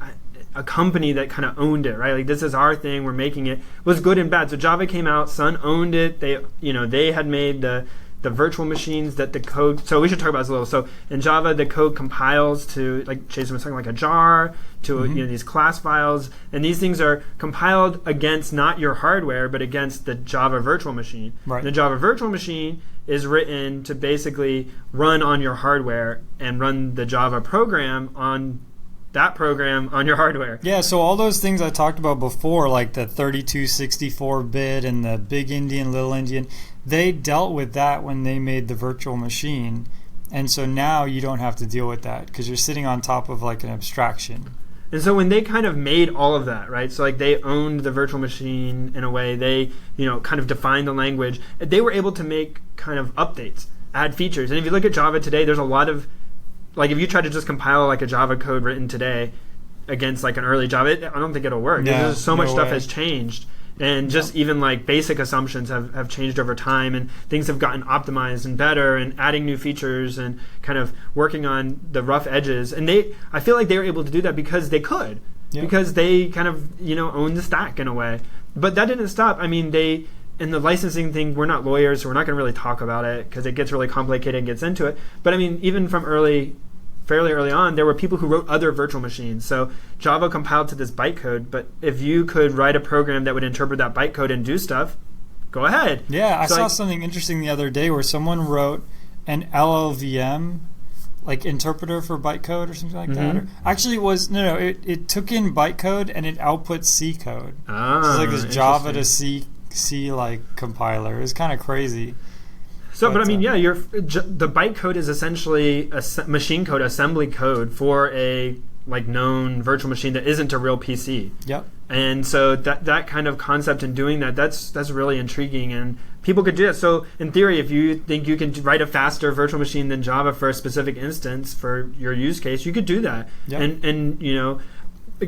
a company that kind of owned it, right? Like, this is our thing, we're making it. It was good and bad. So Java came out, Sun owned it. They had made the virtual machines that the code. So we should talk about this a little. So in Java, the code compiles to, like Jason was talking, like a jar to these class files, and these things are compiled against not your hardware, but against the Java virtual machine. Right. The Java virtual machine is written to basically run on your hardware and run the Java program on that program on your hardware. Yeah, so all those things I talked about before, like the 32, 64-bit and the big Indian, little Indian, they dealt with that when they made the virtual machine. And so now you don't have to deal with that because you're sitting on top of an abstraction. And so when they kind of made all of that, right? So they owned the virtual machine in a way. They, kind of defined the language. They were able to make kind of updates, add features. And if you look at Java today, there's a lot of, if you try to just compile a Java code written today against an early Java, I don't think it'll work. Yeah, so much stuff has changed. And just even basic assumptions have changed over time, and things have gotten optimized and better, and adding new features and kind of working on the rough edges. And I feel like they were able to do that because they could, because they kind of own the stack in a way. But that didn't stop. I mean, in the licensing thing, we're not lawyers, so we're not going to really talk about it because it gets really complicated and gets into it. But I mean, even from fairly early on, there were people who wrote other virtual machines. So Java compiled to this bytecode, but if you could write a program that would interpret that bytecode and do stuff, go ahead. Yeah, I saw something interesting the other day where someone wrote an LLVM interpreter for bytecode or something like that. Or, actually, it was it took in bytecode and it output C code. So it's this Java to C compiler. It was kind of crazy. So, but I mean, the bytecode is essentially a machine code, assembly code for a known virtual machine that isn't a real PC. Yep. And so that kind of concept in doing that's really intriguing, and people could do that. So in theory, if you think you can write a faster virtual machine than Java for a specific instance for your use case, you could do that. Yep. And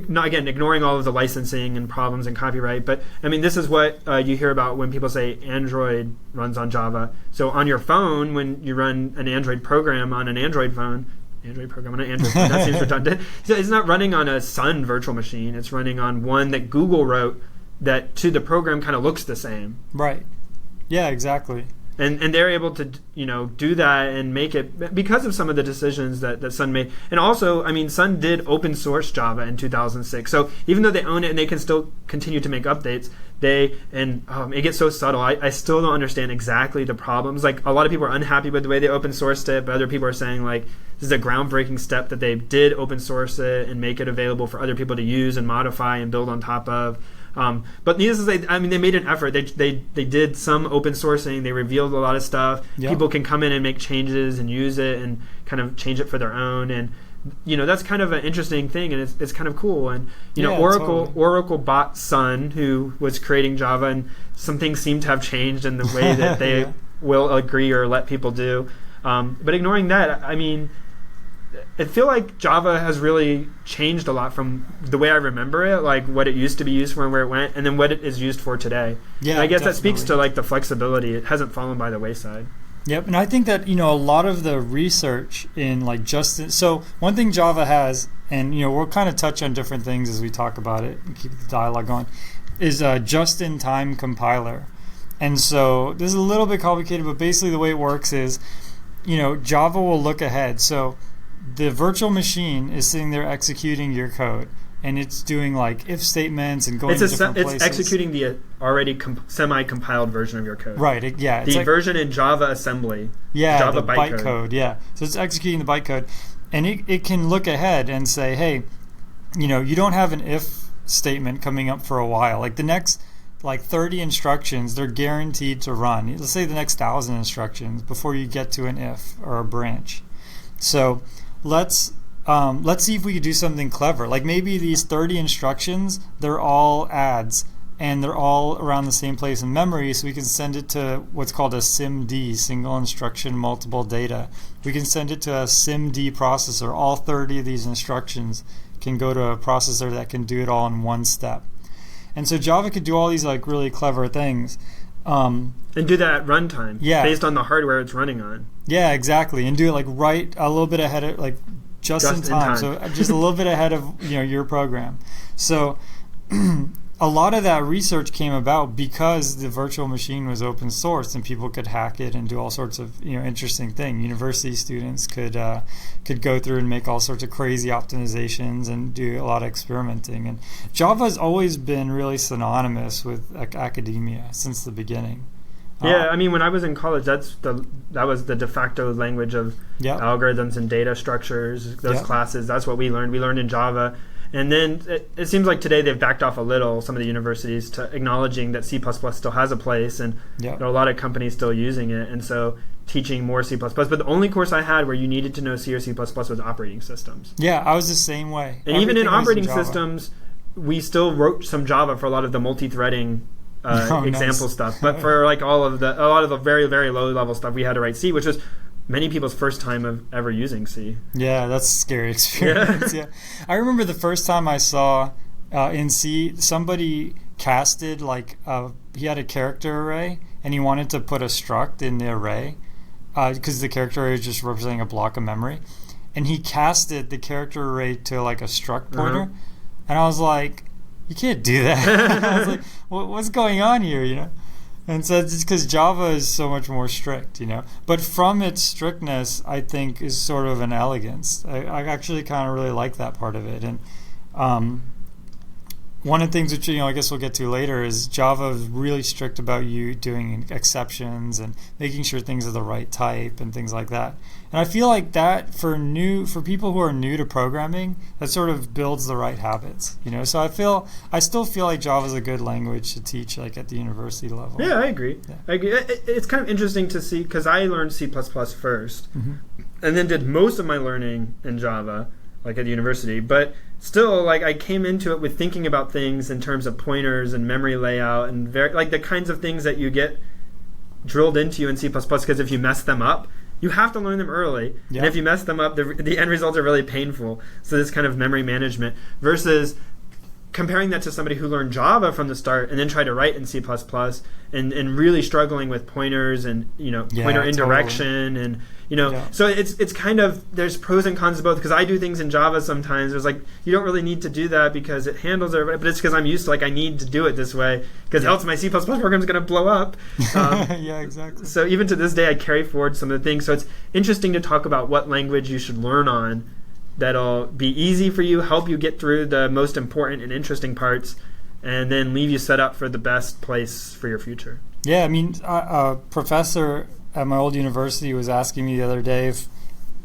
not, again, ignoring all of the licensing and problems and copyright, but I mean, this is what you hear about when people say Android runs on Java. So on your phone, when you run an Android program on an Android phone, that seems redundant. So it's not running on a Sun virtual machine. It's running on one that Google wrote that to the program kind of looks the same. Right. Yeah, exactly. And they're able to, do that and make it because of some of the decisions that Sun made. And also, I mean, Sun did open source Java in 2006. So even though they own it and they can still continue to make updates, it gets so subtle. I still don't understand exactly the problems. Like, a lot of people are unhappy with the way they open sourced it, but other people are saying, like, this is a groundbreaking step that they did open source it and make it available for other people to use and modify and build on top of. But needless to say, they made an effort. They did some open sourcing. They revealed a lot of stuff. Yep. People can come in and make changes and use it and kind of change it for their own. And that's kind of an interesting thing, and it's kind of cool. And Oracle bought Sun, who was creating Java, and some things seem to have changed in the way that they will agree or let people do. But ignoring that, I mean, I feel like Java has really changed a lot from the way I remember it, like what it used to be used for and where it went, and then what it is used for today. Yeah, and I guess definitely. That speaks to like the flexibility. It hasn't fallen by the wayside. Yep, and I think that a lot of the research in like so one thing Java has, and we'll kind of touch on different things as we talk about it and keep the dialogue going, is a just-in-time compiler. And so this is a little bit complicated, but basically the way it works is, Java will look ahead. So the virtual machine is sitting there executing your code, and it's doing like if statements and going to different places. It's executing the already semi-compiled version of your code. Right. The version in Java assembly. Yeah. Java the byte code. Yeah. So it's executing the byte code, and it can look ahead and say, hey, you don't have an if statement coming up for a while. Like the next 30 instructions, they're guaranteed to run. Let's say the next 1,000 instructions before you get to an if or a branch. So let's see if we could do something clever. Like maybe these 30 instructions, they're all adds, and they're all around the same place in memory, so we can send it to what's called a SIMD, single instruction multiple data. We can send it to a SIMD processor. All 30 of these instructions can go to a processor that can do it all in one step. And so Java could do all these like really clever things. And do that at runtime, based on the hardware it's running on. Yeah, exactly, and do it like right a little bit ahead of like just in time. So just a little bit ahead of your program. So a lot of that research came about because the virtual machine was open source and people could hack it and do all sorts of interesting things. University students could go through and make all sorts of crazy optimizations and do a lot of experimenting. And Java has always been really synonymous with academia since the beginning. Yeah, I mean, when I was in college, that was the de facto language of algorithms and data structures. Those classes, that's what we learned. We learned in Java. And then it seems like today they've backed off a little, some of the universities, to acknowledging that C++ still has a place, and there are a lot of companies still using it, and so teaching more C++. But the only course I had where you needed to know C or C++ was operating systems. Yeah, I was the same way. And even in operating systems, we still wrote some Java for a lot of the multi-threading example stuff. But for like a lot of the very, very low-level stuff, we had to write C, which was many people's first time of ever using C. Yeah, that's a scary experience. Yeah. I remember the first time I saw in C, somebody casted he had a character array and he wanted to put a struct in the array because the character array is just representing a block of memory, and he casted the character array to like a struct pointer, and I was like, you can't do that. I was like, what's going on here, And so it's because Java is so much more strict, But from its strictness, I think, is sort of an elegance. I actually kind of really like that part of it. And one of the things which, I guess we'll get to later is Java is really strict about you doing exceptions and making sure things are the right type and things like that. And I feel like that for people who are new to programming, that sort of builds the right habits, So I still feel like Java is a good language to teach like at the university level. Yeah, I agree. Yeah. I agree. It's kind of interesting to see because I learned C++ first, and then did most of my learning in Java, like at the university. But still, like I came into it with thinking about things in terms of pointers and memory layout and like the kinds of things that you get drilled into you in C++. Because if you mess them up, you have to learn them early. And if you mess them up, the end results are really painful. So this kind of memory management versus comparing that to somebody who learned Java from the start and then tried to write in C++ and really struggling with pointers and, pointer indirection and, so it's kind of, there's pros and cons to both, because I do things in Java sometimes. There's you don't really need to do that because it handles everybody, but it's because I'm used to I need to do it this way because else my C++ program is going to blow up. Yeah, exactly. So even to this day, I carry forward some of the things. So it's interesting to talk about what language you should learn on that'll be easy for you, help you get through the most important and interesting parts, and then leave you set up for the best place for your future. Yeah, I mean, a professor at my old university was asking me the other day if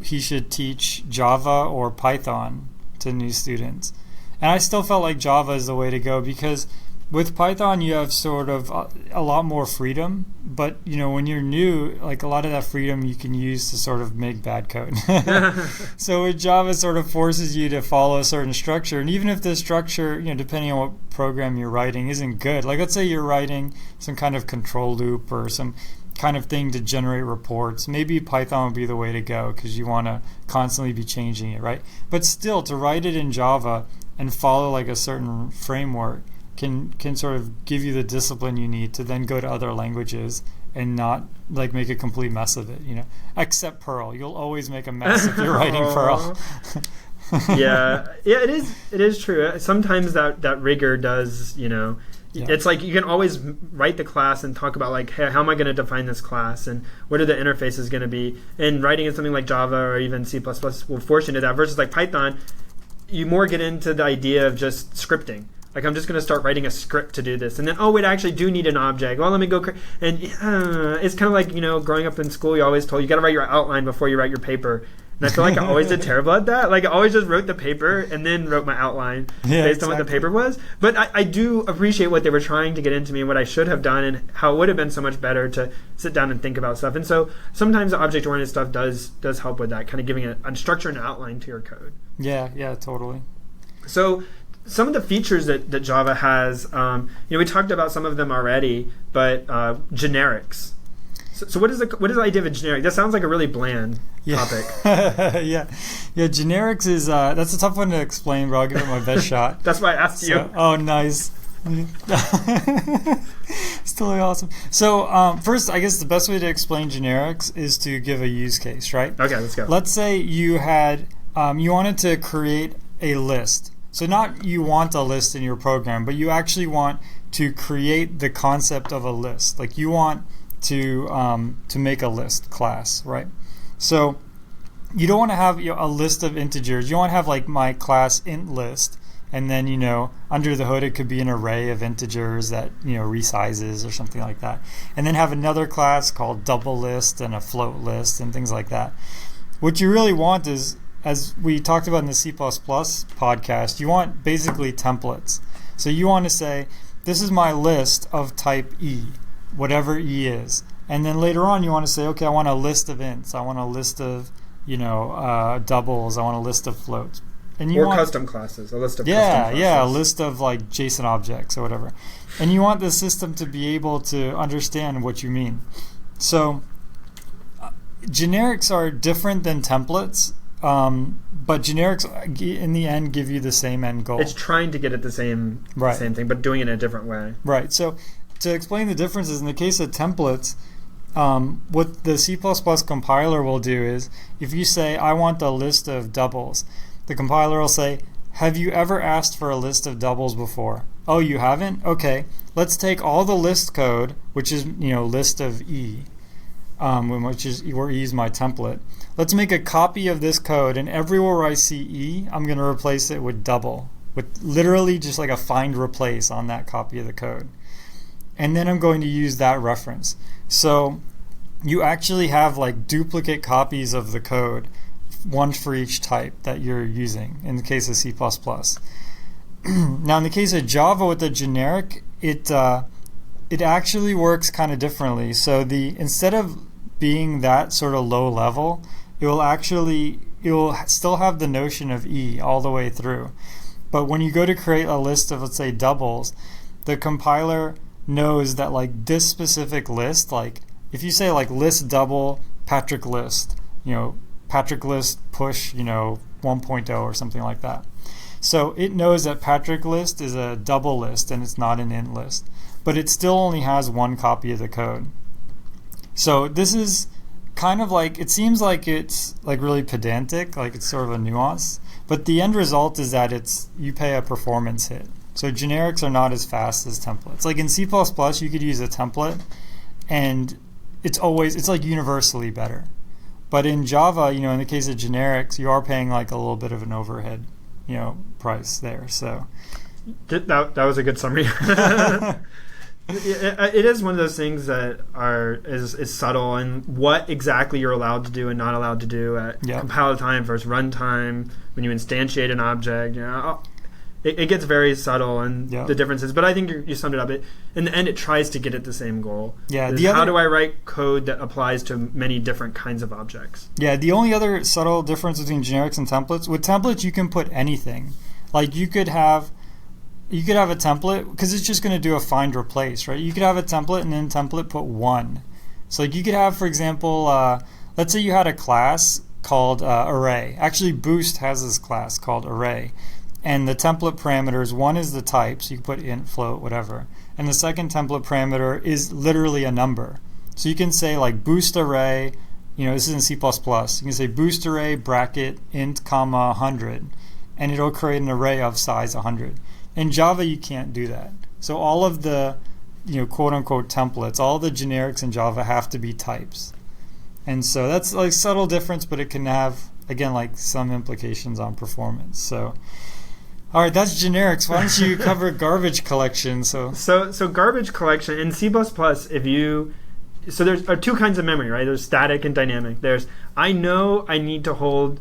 he should teach Java or Python to new students. And I still felt like Java is the way to go, because with Python you have sort of a lot more freedom, but when you're new, a lot of that freedom you can use to sort of make bad code. So with Java, it sort of forces you to follow a certain structure, and even if the structure, depending on what program you're writing, isn't good, let's say you're writing some kind of control loop or some kind of thing to generate reports, maybe Python would be the way to go because you want to constantly be changing it, right? But still, to write it in Java and follow a certain framework can sort of give you the discipline you need to then go to other languages and not make a complete mess of it, except Perl. You'll always make a mess if you're writing Perl. Yeah, it is true. Sometimes that rigor does, It's you can always write the class and talk about hey, how am I going to define this class and what are the interfaces going to be? And writing in something like Java or even C++ will force you into that. Versus Python, you more get into the idea of just scripting. I'm just going to start writing a script to do this. And then, I actually do need an object. Well, let me go. And it's kind of growing up in school, you always told you got to write your outline before you write your paper. And I feel I always did terrible at that. I always just wrote the paper and then wrote my outline based on what the paper was. But I do appreciate what they were trying to get into me and what I should have done and how it would have been so much better to sit down and think about stuff. And so sometimes the object-oriented stuff does help with that, kind of giving a structure and an outline to your code. Yeah, totally. So some of the features that Java has, we talked about some of them already, but generics. So what is the idea of a generic? That sounds like a really bland topic. Yeah, generics is that's a tough one to explain, but I'll give it my best shot. That's why I asked you. Oh, nice. It's totally awesome. So first, I guess the best way to explain generics is to give a use case, right? Okay, let's go. Let's say you had you wanted to create a list. So not you want a list in your program, but you actually want to create the concept of a list. You want to make a list class, right? So you don't want to have a list of integers. You want to have my class int list, and then under the hood it could be an array of integers that resizes or something like that, and then have another class called double list and a float list and things like that. What you really want is, as we talked about in the C++ podcast, you want basically templates. So you want to say, this is my list of type E, whatever E is. And then later on you want to say, okay, I want a list of ints. I want a list of, doubles. I want a list of floats. And you want custom classes, a list of custom classes. Yeah, a list of JSON objects or whatever. And you want the system to be able to understand what you mean. So generics are different than templates. But generics in the end give you the same end goal. It's trying to get at the same thing, but doing it in a different way. Right. So to explain the differences, in the case of templates, what the C++ compiler will do is, if you say, I want a list of doubles, the compiler will say, have you ever asked for a list of doubles before? Oh, you haven't? Okay. Let's take all the list code, which is list of E, which is where E is my template. Let's make a copy of this code, and everywhere I see E, I'm going to replace it with double, with literally just a find replace on that copy of the code. And then I'm going to use that reference. So you actually have duplicate copies of the code, one for each type that you're using in the case of C++. Now in the case of Java with the generic, it actually works kind of differently. So instead of being that sort of low level, it will still have the notion of E all the way through. But when you go to create a list of, let's say, doubles, the compiler knows that this specific list, if you say list double Patrick list, Patrick list push 1.0 or something like that. So it knows that Patrick list is a double list and it's not an int list, but it still only has one copy of the code. So this is kind of like, it seems like it's like really pedantic, like it's sort of a nuance, but the end result is that you pay a performance hit. So generics are not as fast as templates. Like in C++, you could use a template and it's like universally better. But in Java, in the case of generics, you are paying like a little bit of an overhead, price there. So that was a good summary. It is one of those things that is subtle in what exactly you're allowed to do and not allowed to do at compile time versus runtime, when you instantiate an object. It gets very subtle in the differences, but I think you summed it up. In the end, it tries to get at the same goal. Yeah. How do I write code that applies to many different kinds of objects? Yeah. The only other subtle difference between generics and templates, with templates you can put anything. Like you could have a template because it's just going to do a find replace, right? You could have a template and then template put 1. So like you could have, for example, let's say you had a class called array. Actually, Boost has this class called array. And the template parameters, one is the type, so you can put int, float, whatever. And the second template parameter is literally a number. So you can say like boost array, this is in C++. You can say boost array bracket int comma 100, and it'll create an array of size 100. In Java, you can't do that. So all of the, quote unquote templates, all the generics in Java have to be types. And so that's like subtle difference, but it can have, again, like some implications on performance. So. All right, that's generics. Why don't you cover garbage collection? So garbage collection in C++, there's two kinds of memory, right? There's static and dynamic. There's I know I need to hold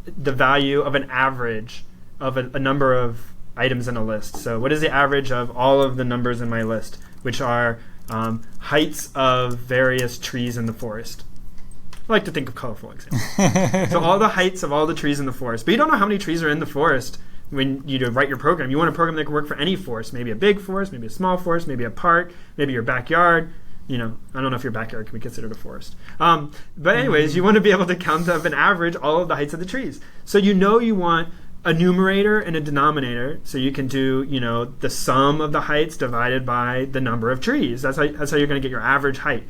the value of an average of a number of items in a list. So what is the average of all of the numbers in my list, which are heights of various trees in the forest? I like to think of colorful examples. So all the heights of all the trees in the forest. But you don't know how many trees are in the forest when you write your program. You want a program that can work for any forest, maybe a big forest, maybe a small forest, maybe a park, maybe your backyard. I don't know if your backyard can be considered a forest. But anyways, you want to be able to count up and average all of the heights of the trees. So you want a numerator and a denominator, so you can do the sum of the heights divided by the number of trees. That's how you're going to get your average height.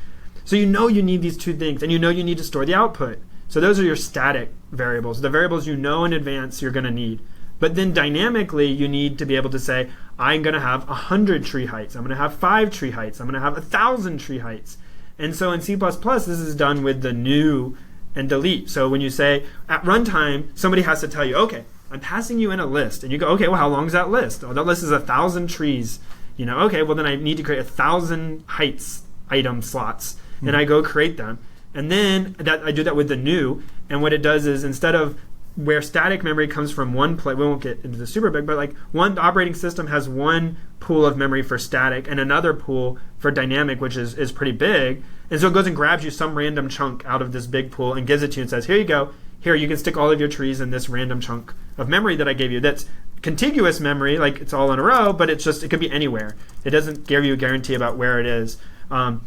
So you need these two things, and you need to store the output. So those are your static variables, the variables in advance you're going to need. But then dynamically, you need to be able to say, I'm going to have 100 tree heights. I'm going to have 5 tree heights. I'm going to have 1,000 tree heights. And so in C++, this is done with the new and delete. So when you say, at runtime, somebody has to tell you, okay, I'm passing you in a list. And you go, okay, well, how long is that list? Oh, that list is 1,000 trees. Okay, well, then I need to create 1,000 heights item slots. And I go create them. And then I do that with the new. And what it does is, instead of where static memory comes from one place, we won't get into the super big, but like the operating system has one pool of memory for static and another pool for dynamic, which is pretty big. And so it goes and grabs you some random chunk out of this big pool and gives it to you and says, here you go. Here, you can stick all of your trees in this random chunk of memory that I gave you. That's contiguous memory, like it's all in a row, but it could be anywhere. It doesn't give you a guarantee about where it is. And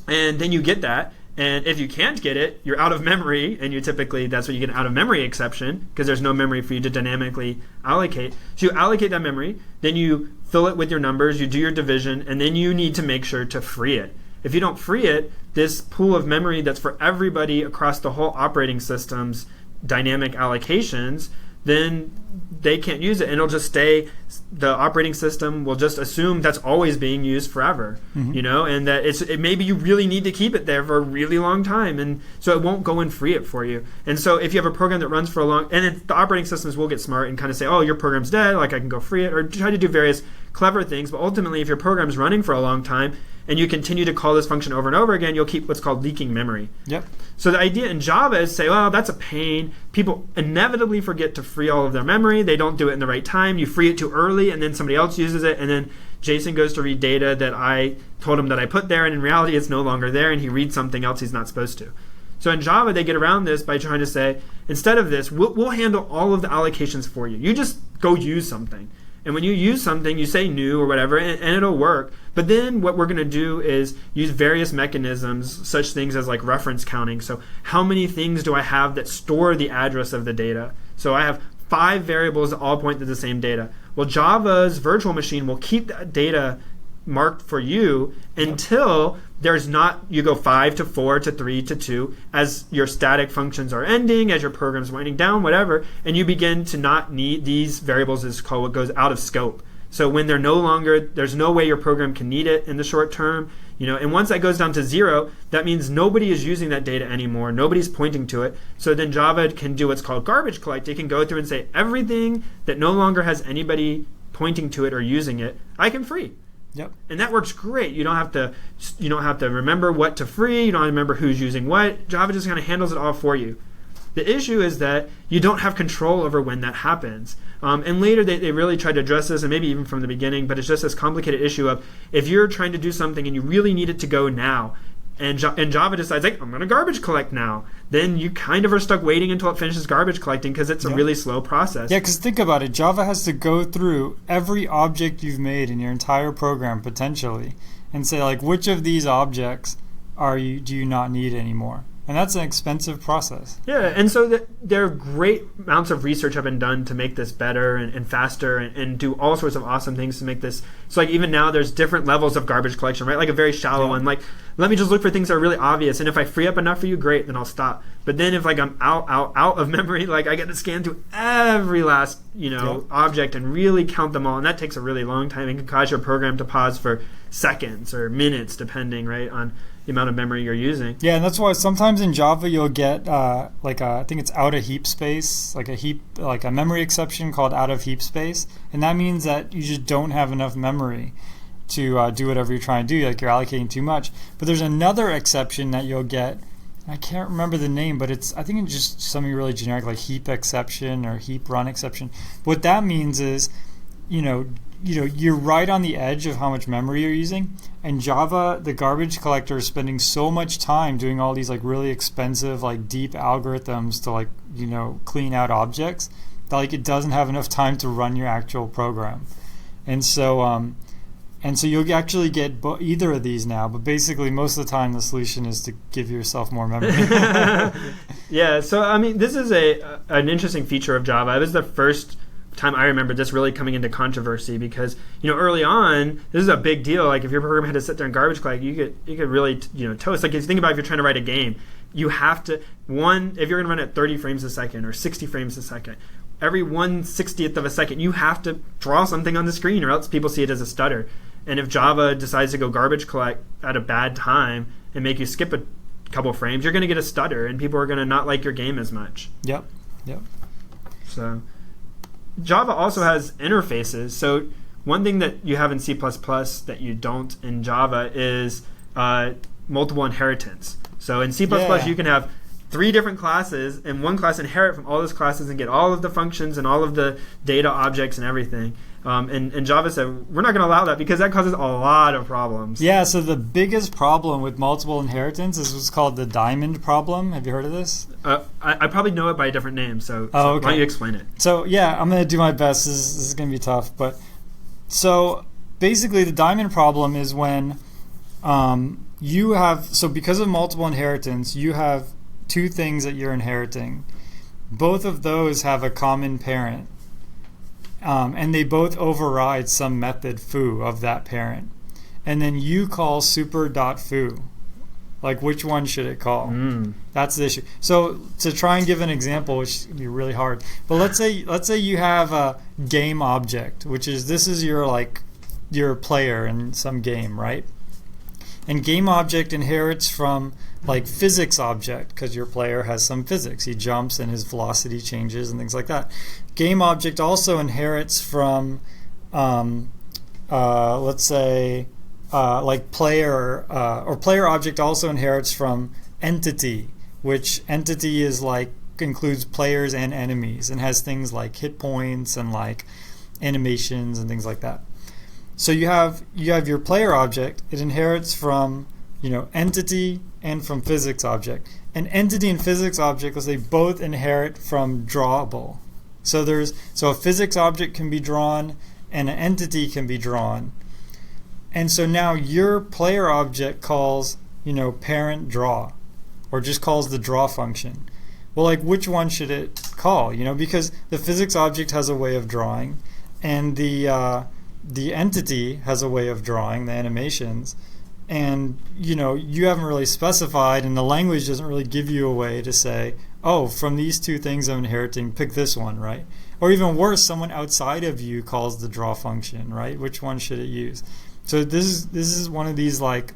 then you get that. And if you can't get it, you're out of memory, and that's what you get, an out of memory exception, because there's no memory for you to dynamically allocate. So you allocate that memory, then you fill it with your numbers, you do your division, and then you need to make sure to free it. If you don't free it, this pool of memory that's for everybody across the whole operating system's dynamic allocations, then they can't use it, and it'll just stay. The operating system will just assume that's always being used forever, and that maybe you really need to keep it there for a really long time, and so it won't go and free it for you. And so if you have a program that runs for a long, and the operating systems will get smart and kind of say, oh, your program's dead, like I can go free it, or try to do various clever things. But ultimately, if your program's running for a long time and you continue to call this function over and over again, you'll keep what's called leaking memory. Yep. So the idea in Java is say, well, that's a pain. People inevitably forget to free all of their memory. They don't do it in the right time. You free it too early, and then somebody else uses it, and then Jason goes to read data that I told him that I put there, and in reality it's no longer there, and he reads something else he's not supposed to. So in Java, they get around this by trying to say, instead of this, we'll handle all of the allocations for you. You just go use something. And when you use something, you say new or whatever, and it'll work. But then what we're going to do is use various mechanisms, such things as like reference counting. So how many things do I have that store the address of the data? So I have 5 variables that all point to the same data. Well, Java's virtual machine will keep that data marked for you until there's not, you go 5 to 4 to 3 to 2 as your static functions are ending, as your program's winding down, whatever, and you begin to not need these variables. Is called what goes out of scope. So when they're no longer, there's no way your program can need it in the short term, and once that goes down to 0, that means nobody is using that data anymore. Nobody's pointing to it. So then Java can do what's called garbage collect. It can go through and say everything that no longer has anybody pointing to it or using it, I can free. Yep. And that works great. You don't have to remember what to free. You don't have to remember who's using what. Java just kind of handles it all for you. The issue is that you don't have control over when that happens. And later they really tried to address this, and maybe even from the beginning, but it's just this complicated issue of if you're trying to do something and you really need it to go now, and Java decides, like, I'm going to garbage collect now, then you kind of are stuck waiting until it finishes garbage collecting because it's a really slow process. Yeah, because think about it. Java has to go through every object you've made in your entire program, potentially, and say, like, which of these objects do you not need anymore? And that's an expensive process. Yeah, and so there are great amounts of research have been done to make this better and faster and do all sorts of awesome things to make this. So like even now there's different levels of garbage collection, right? Like a very shallow one. Like, let me just look for things that are really obvious. And if I free up enough for you, great, then I'll stop. But then if like I'm out of memory, like I get to scan through every last, object and really count them all. And that takes a really long time. It can cause your program to pause for seconds or minutes, depending, right, on the amount of memory you're using. Yeah, and that's why sometimes in Java you'll get I think it's out of heap space, like a memory exception called out of heap space, and that means that you just don't have enough memory to do whatever you're trying to do, like you're allocating too much. But there's another exception that you'll get. I can't remember the name, but I think it's just something really generic like heap exception or heap run exception. What that means is, you're right on the edge of how much memory you're using, and Java, the garbage collector, is spending so much time doing all these like really expensive, like deep algorithms to like clean out objects that like it doesn't have enough time to run your actual program, and so you'll actually get either of these now. But basically, most of the time, the solution is to give yourself more memory. Yeah. So I mean, this is an interesting feature of Java. It was the first time I remember this really coming into controversy because early on this is a big deal. Like if your program had to sit there and garbage collect, you could really toast. Like if you think about if you're trying to write a game, you have to if you're going to run at 30 frames a second or 60 frames a second, every 1/60th of a second you have to draw something on the screen or else people see it as a stutter. And if Java decides to go garbage collect at a bad time and make you skip a couple frames, you're going to get a stutter and people are going to not like your game as much. Yep. So Java also has interfaces. So one thing that you have in C++ that you don't in Java is multiple inheritance. So in C++ you can have 3 different classes, and one class inherit from all those classes and get all of the functions and all of the data objects and everything. And Java said, we're not going to allow that because that causes a lot of problems. Yeah, so the biggest problem with multiple inheritance is what's called the diamond problem. Have you heard of this? I probably know it by a different name, so okay. Why don't you explain it? So, yeah, I'm going to do my best. This is going to be tough. But so basically the diamond problem is when because of multiple inheritance, you have 2 things that you're inheriting. Both of those have a common parent. And they both override some method foo of that parent. And then you call super.foo. Like, which one should it call? That's the issue. So to try and give an example, which would be really hard, but let's say you have a game object, which is this is your player in some game, right? And game object inherits from like physics object because your player has some physics. He jumps and his velocity changes and things like that. Game object also inherits from, let's say, like player, or player object also inherits from entity, which entity is like includes players and enemies and has things like hit points and like animations and things like that. So you have your player object. It inherits from entity and from physics object. And entity and physics object, they both inherit from drawable. So a physics object can be drawn and an entity can be drawn. And so now your player object calls parent draw, or just calls the draw function. Well, like which one should it call, because the physics object has a way of drawing, and the entity has a way of drawing the animations, and you haven't really specified, and the language doesn't really give you a way to say, oh, from these two things I'm inheriting, pick this one, right? Or even worse, someone outside of you calls the draw function, right? Which one should it use? So this is one of these like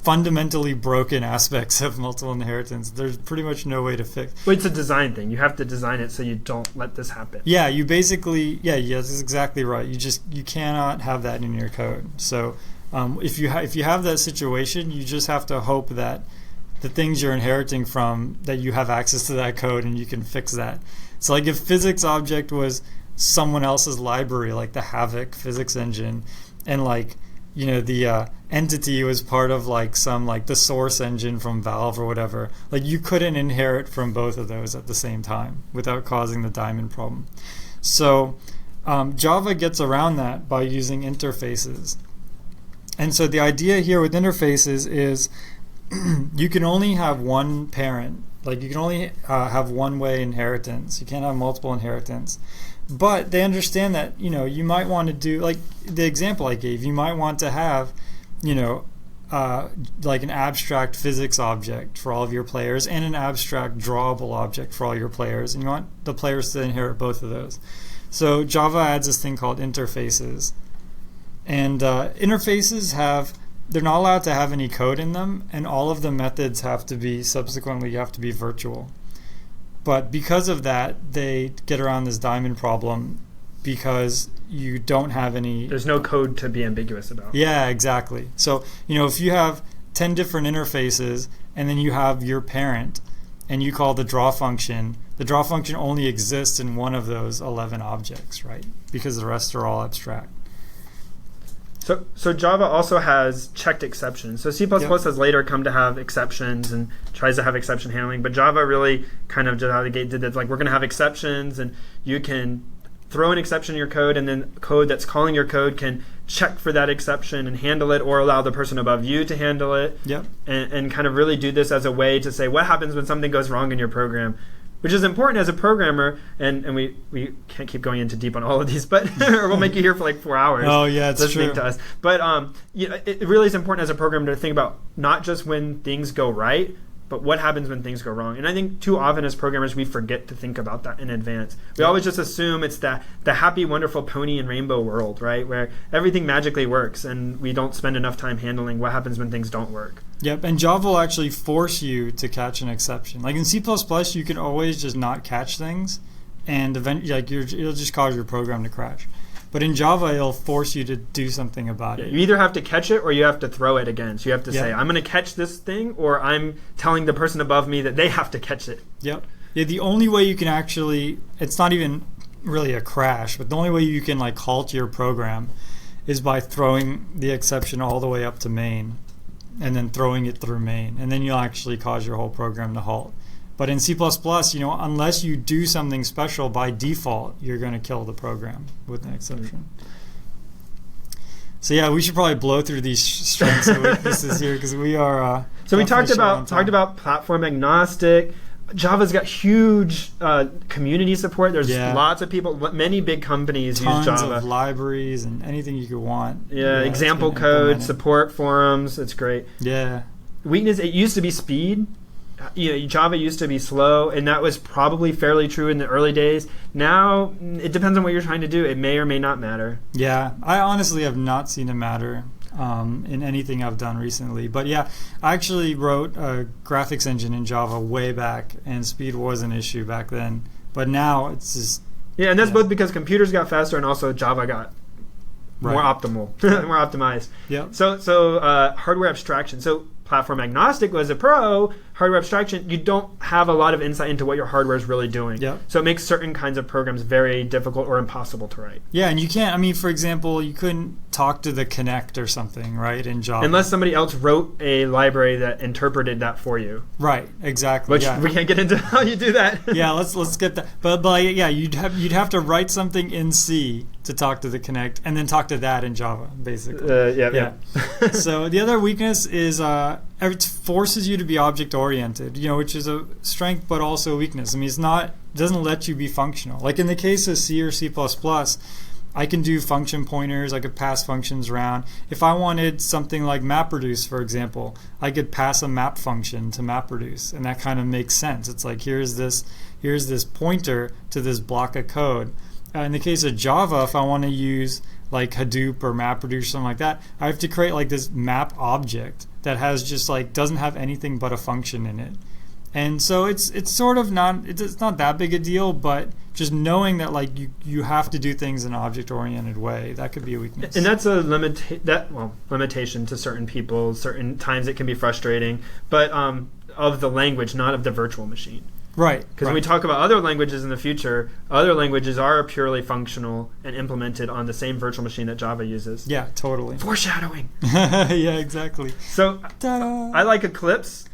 fundamentally broken aspects of multiple inheritance. There's pretty much no way to fix. Well, it's a design thing. You have to design it so you don't let this happen. Yeah, you basically, this is exactly right. You cannot have that in your code. So if you have that situation, you just have to hope that the things you're inheriting from, that you have access to that code and you can fix that. So like if physics object was someone else's library, like the Havoc physics engine, and like the entity was part of like some like the source engine from Valve or whatever, like you couldn't inherit from both of those at the same time without causing the diamond problem. So Java gets around that by using interfaces. And so the idea here with interfaces is you can only have one parent. Like you can only have one-way inheritance. You can't have multiple inheritance. But they understand that, you might want to do, like the example I gave, you might want to have, like an abstract physics object for all of your players and an abstract drawable object for all your players. And you want the players to inherit both of those. So Java adds this thing called interfaces. And interfaces they're not allowed to have any code in them, and all of the methods have to be virtual. But because of that, they get around this diamond problem because you don't have any... There's no code to be ambiguous about. Yeah, exactly. So, if you have 10 different interfaces and then you have your parent and you call the draw function only exists in one of those 11 objects, right? Because the rest are all abstract. So Java also has checked exceptions. So C++ has later come to have exceptions and tries to have exception handling, but Java really kind of just out of the gate did that. Like, we're going to have exceptions, and you can throw an exception in your code, and then code that's calling your code can check for that exception and handle it, or allow the person above you to handle it. Yep. And kind of really do this as a way to say what happens when something goes wrong in your program, which is important as a programmer, and we can't keep going into deep on all of these, but or we'll make you here for like 4 hours. Oh yeah, it's listening true. to us. But it really is important as a programmer to think about not just when things go right, but what happens when things go wrong. And I think too often as programmers we forget to think about that in advance. We always just assume it's the happy, wonderful pony and rainbow world, right, where everything magically works, and we don't spend enough time handling what happens when things don't work. Yep, and Java will actually force you to catch an exception. Like in C++, you can always just not catch things, and eventually, it'll just cause your program to crash. But in Java, it'll force you to do something about it. You either have to catch it or you have to throw it again. So you have to say, I'm going to catch this thing, or I'm telling the person above me that they have to catch it. Yep. Yeah, the only way you can actually, it's not even really a crash, but the only way you can like halt your program is by throwing the exception all the way up to main and then throwing it through main. And then you'll actually cause your whole program to halt. But in C++, unless you do something special by default, you're going to kill the program with an exception. So yeah, we should probably blow through these strengths and weaknesses here because we are. So we talked about platform agnostic. Java's got huge community support. There's lots of people. Many big companies use Java. Tons of libraries and anything you could want. Yeah, example code, support forums. It's great. Yeah. Weakness. It used to be speed. Java used to be slow, and that was probably fairly true in the early days. Now, it depends on what you're trying to do. It may or may not matter. Yeah, I honestly have not seen it matter in anything I've done recently. But yeah, I actually wrote a graphics engine in Java way back, and speed was an issue back then. But now it's just... Yeah, and that's both because computers got faster and also Java got more optimal, more optimized. Yeah. So hardware abstraction. So platform agnostic was a pro. Hardware abstraction, you don't have a lot of insight into what your hardware is really doing. Yep. So it makes certain kinds of programs very difficult or impossible to write. Yeah, and you can't, for example, you couldn't talk to the Connect or something, right, in Java. Unless somebody else wrote a library that interpreted that for you. Right, exactly. Which we can't get into how you do that. Yeah, let's get that. But yeah, you'd have to write something in C to talk to the Connect, and then talk to that in Java, basically. Yeah. So the other weakness is it forces you to be object-oriented, which is a strength but also a weakness. It's not doesn't let you be functional. Like in the case of C or C++, I can do function pointers. I could pass functions around. If I wanted something like MapReduce, for example, I could pass a map function to MapReduce, and that kind of makes sense. It's like here's this pointer to this block of code. In the case of Java, if I want to use like Hadoop or MapReduce or something like that, I have to create like this map object that has just like doesn't have anything but a function in it. And so it's sort of it's not that big a deal, but just knowing that like you have to do things in an object-oriented way, that could be a weakness. And that's a limitation to certain people. Certain times it can be frustrating, but of the language, not of the virtual machine. Right. Because when we talk about other languages in the future, other languages are purely functional and implemented on the same virtual machine that Java uses. Yeah, totally. Foreshadowing. Yeah, exactly. So I like Eclipse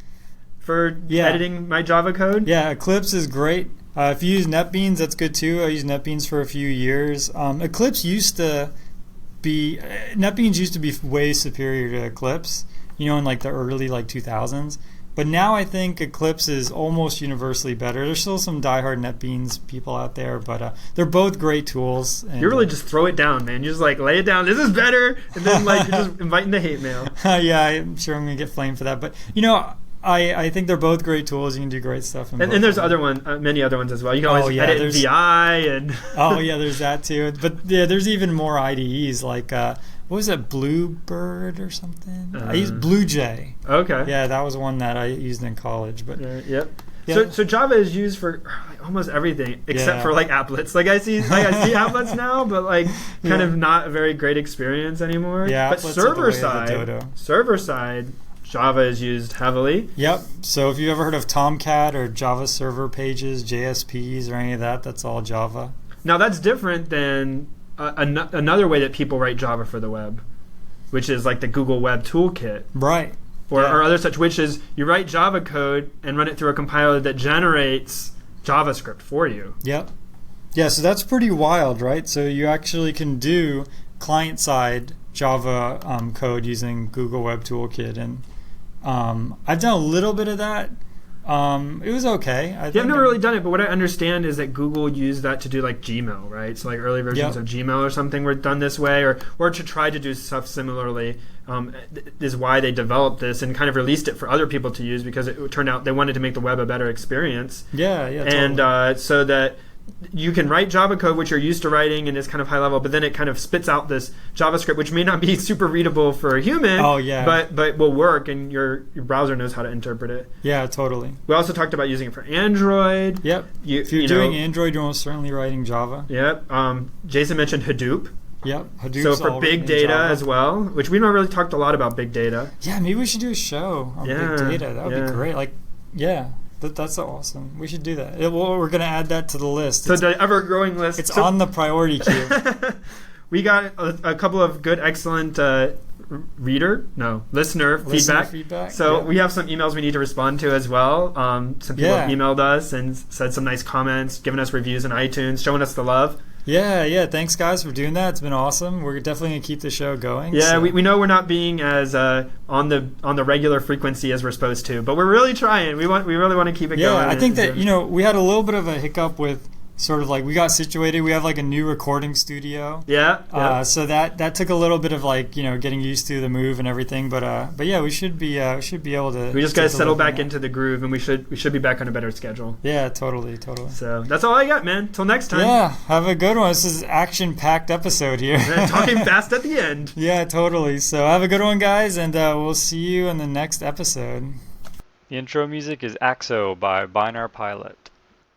for editing my Java code. Yeah, Eclipse is great. If you use NetBeans, that's good too. I used NetBeans for a few years. NetBeans used to be way superior to Eclipse, in like the early 2000s. But now I think Eclipse is almost universally better. There's still some diehard NetBeans people out there, but they're both great tools. And, you really just throw it down, man. You just lay it down. This is better, and then you're just inviting the hate mail. Yeah, I'm sure I'm gonna get flamed for that, but I think they're both great tools. You can do great stuff. And there's many other ones as well. You can always edit in VI and. Oh yeah, there's that too. But yeah, there's even more IDEs like. What was it, Bluebird or something? I used BlueJ. Okay. Yeah, that was one that I used in college. But yep. Yeah. So Java is used for almost everything except for applets. I see applets now, but kind of not a very great experience anymore. Yeah. But server side, Java is used heavily. Yep. So if you've ever heard of Tomcat or Java Server Pages, JSPs, or any of that, that's all Java. Now that's different than another way that people write Java for the web, which is like the Google Web Toolkit. Right. Or other such, which is you write Java code and run it through a compiler that generates JavaScript for you. Yep. Yeah, so that's pretty wild, right? So you actually can do client-side Java code using Google Web Toolkit. And I've done a little bit of that. It was okay. I've never really done it, but what I understand is that Google used that to do Gmail, right? So early versions of Gmail or something were done this way, or to try to do stuff similarly. Is why they developed this and kind of released it for other people to use, because it turned out they wanted to make the web a better experience. Yeah, and totally. So that you can write Java code, which you're used to writing, and it's kind of high level, but then it kind of spits out this JavaScript, which may not be super readable for a human, but will work, and your browser knows how to interpret it. Yeah, totally. We also talked about using it for Android. Yep. If you're doing Android, you're almost certainly writing Java. Yep. Jason mentioned Hadoop. Yep. Hadoop's so for big data as well, which we've not really talked a lot about big data. Yeah, maybe we should do a show on big data. That would be great. That's awesome. We should do that. We're going to add that to the list. So the ever-growing list. It's on the priority queue. We got a couple of good, excellent listener feedback. So we have some emails we need to respond to as well. Some people have emailed us and said some nice comments, given us reviews on iTunes, showing us the love. Yeah. Thanks, guys, for doing that. It's been awesome. We're definitely going to keep the show going. Yeah, so. we know we're not being as on the regular frequency as we're supposed to, but we're really trying. We really want to keep it going. Yeah, I think that we had a little bit of a hiccup with sort of we got situated. We have a new recording studio. Yeah. So that took a little bit of getting used to the move and everything. But yeah, we should be able to. We just got to settle back into the groove, and we should be back on a better schedule. Yeah, totally. So that's all I got, man. Till next time. Yeah, have a good one. This is action-packed episode here. Talking fast at the end. Yeah, totally. So have a good one, guys, and we'll see you in the next episode. The intro music is Axo by Binar Pilot.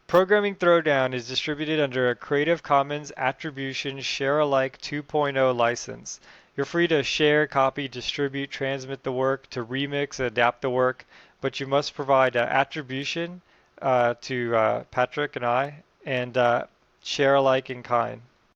Programming Throwdown is distributed under a Creative Commons Attribution Share-alike 2.0 license. You're free to share, copy, distribute, transmit the work, to remix, adapt the work, but you must provide attribution to Patrick and I, and share alike in kind.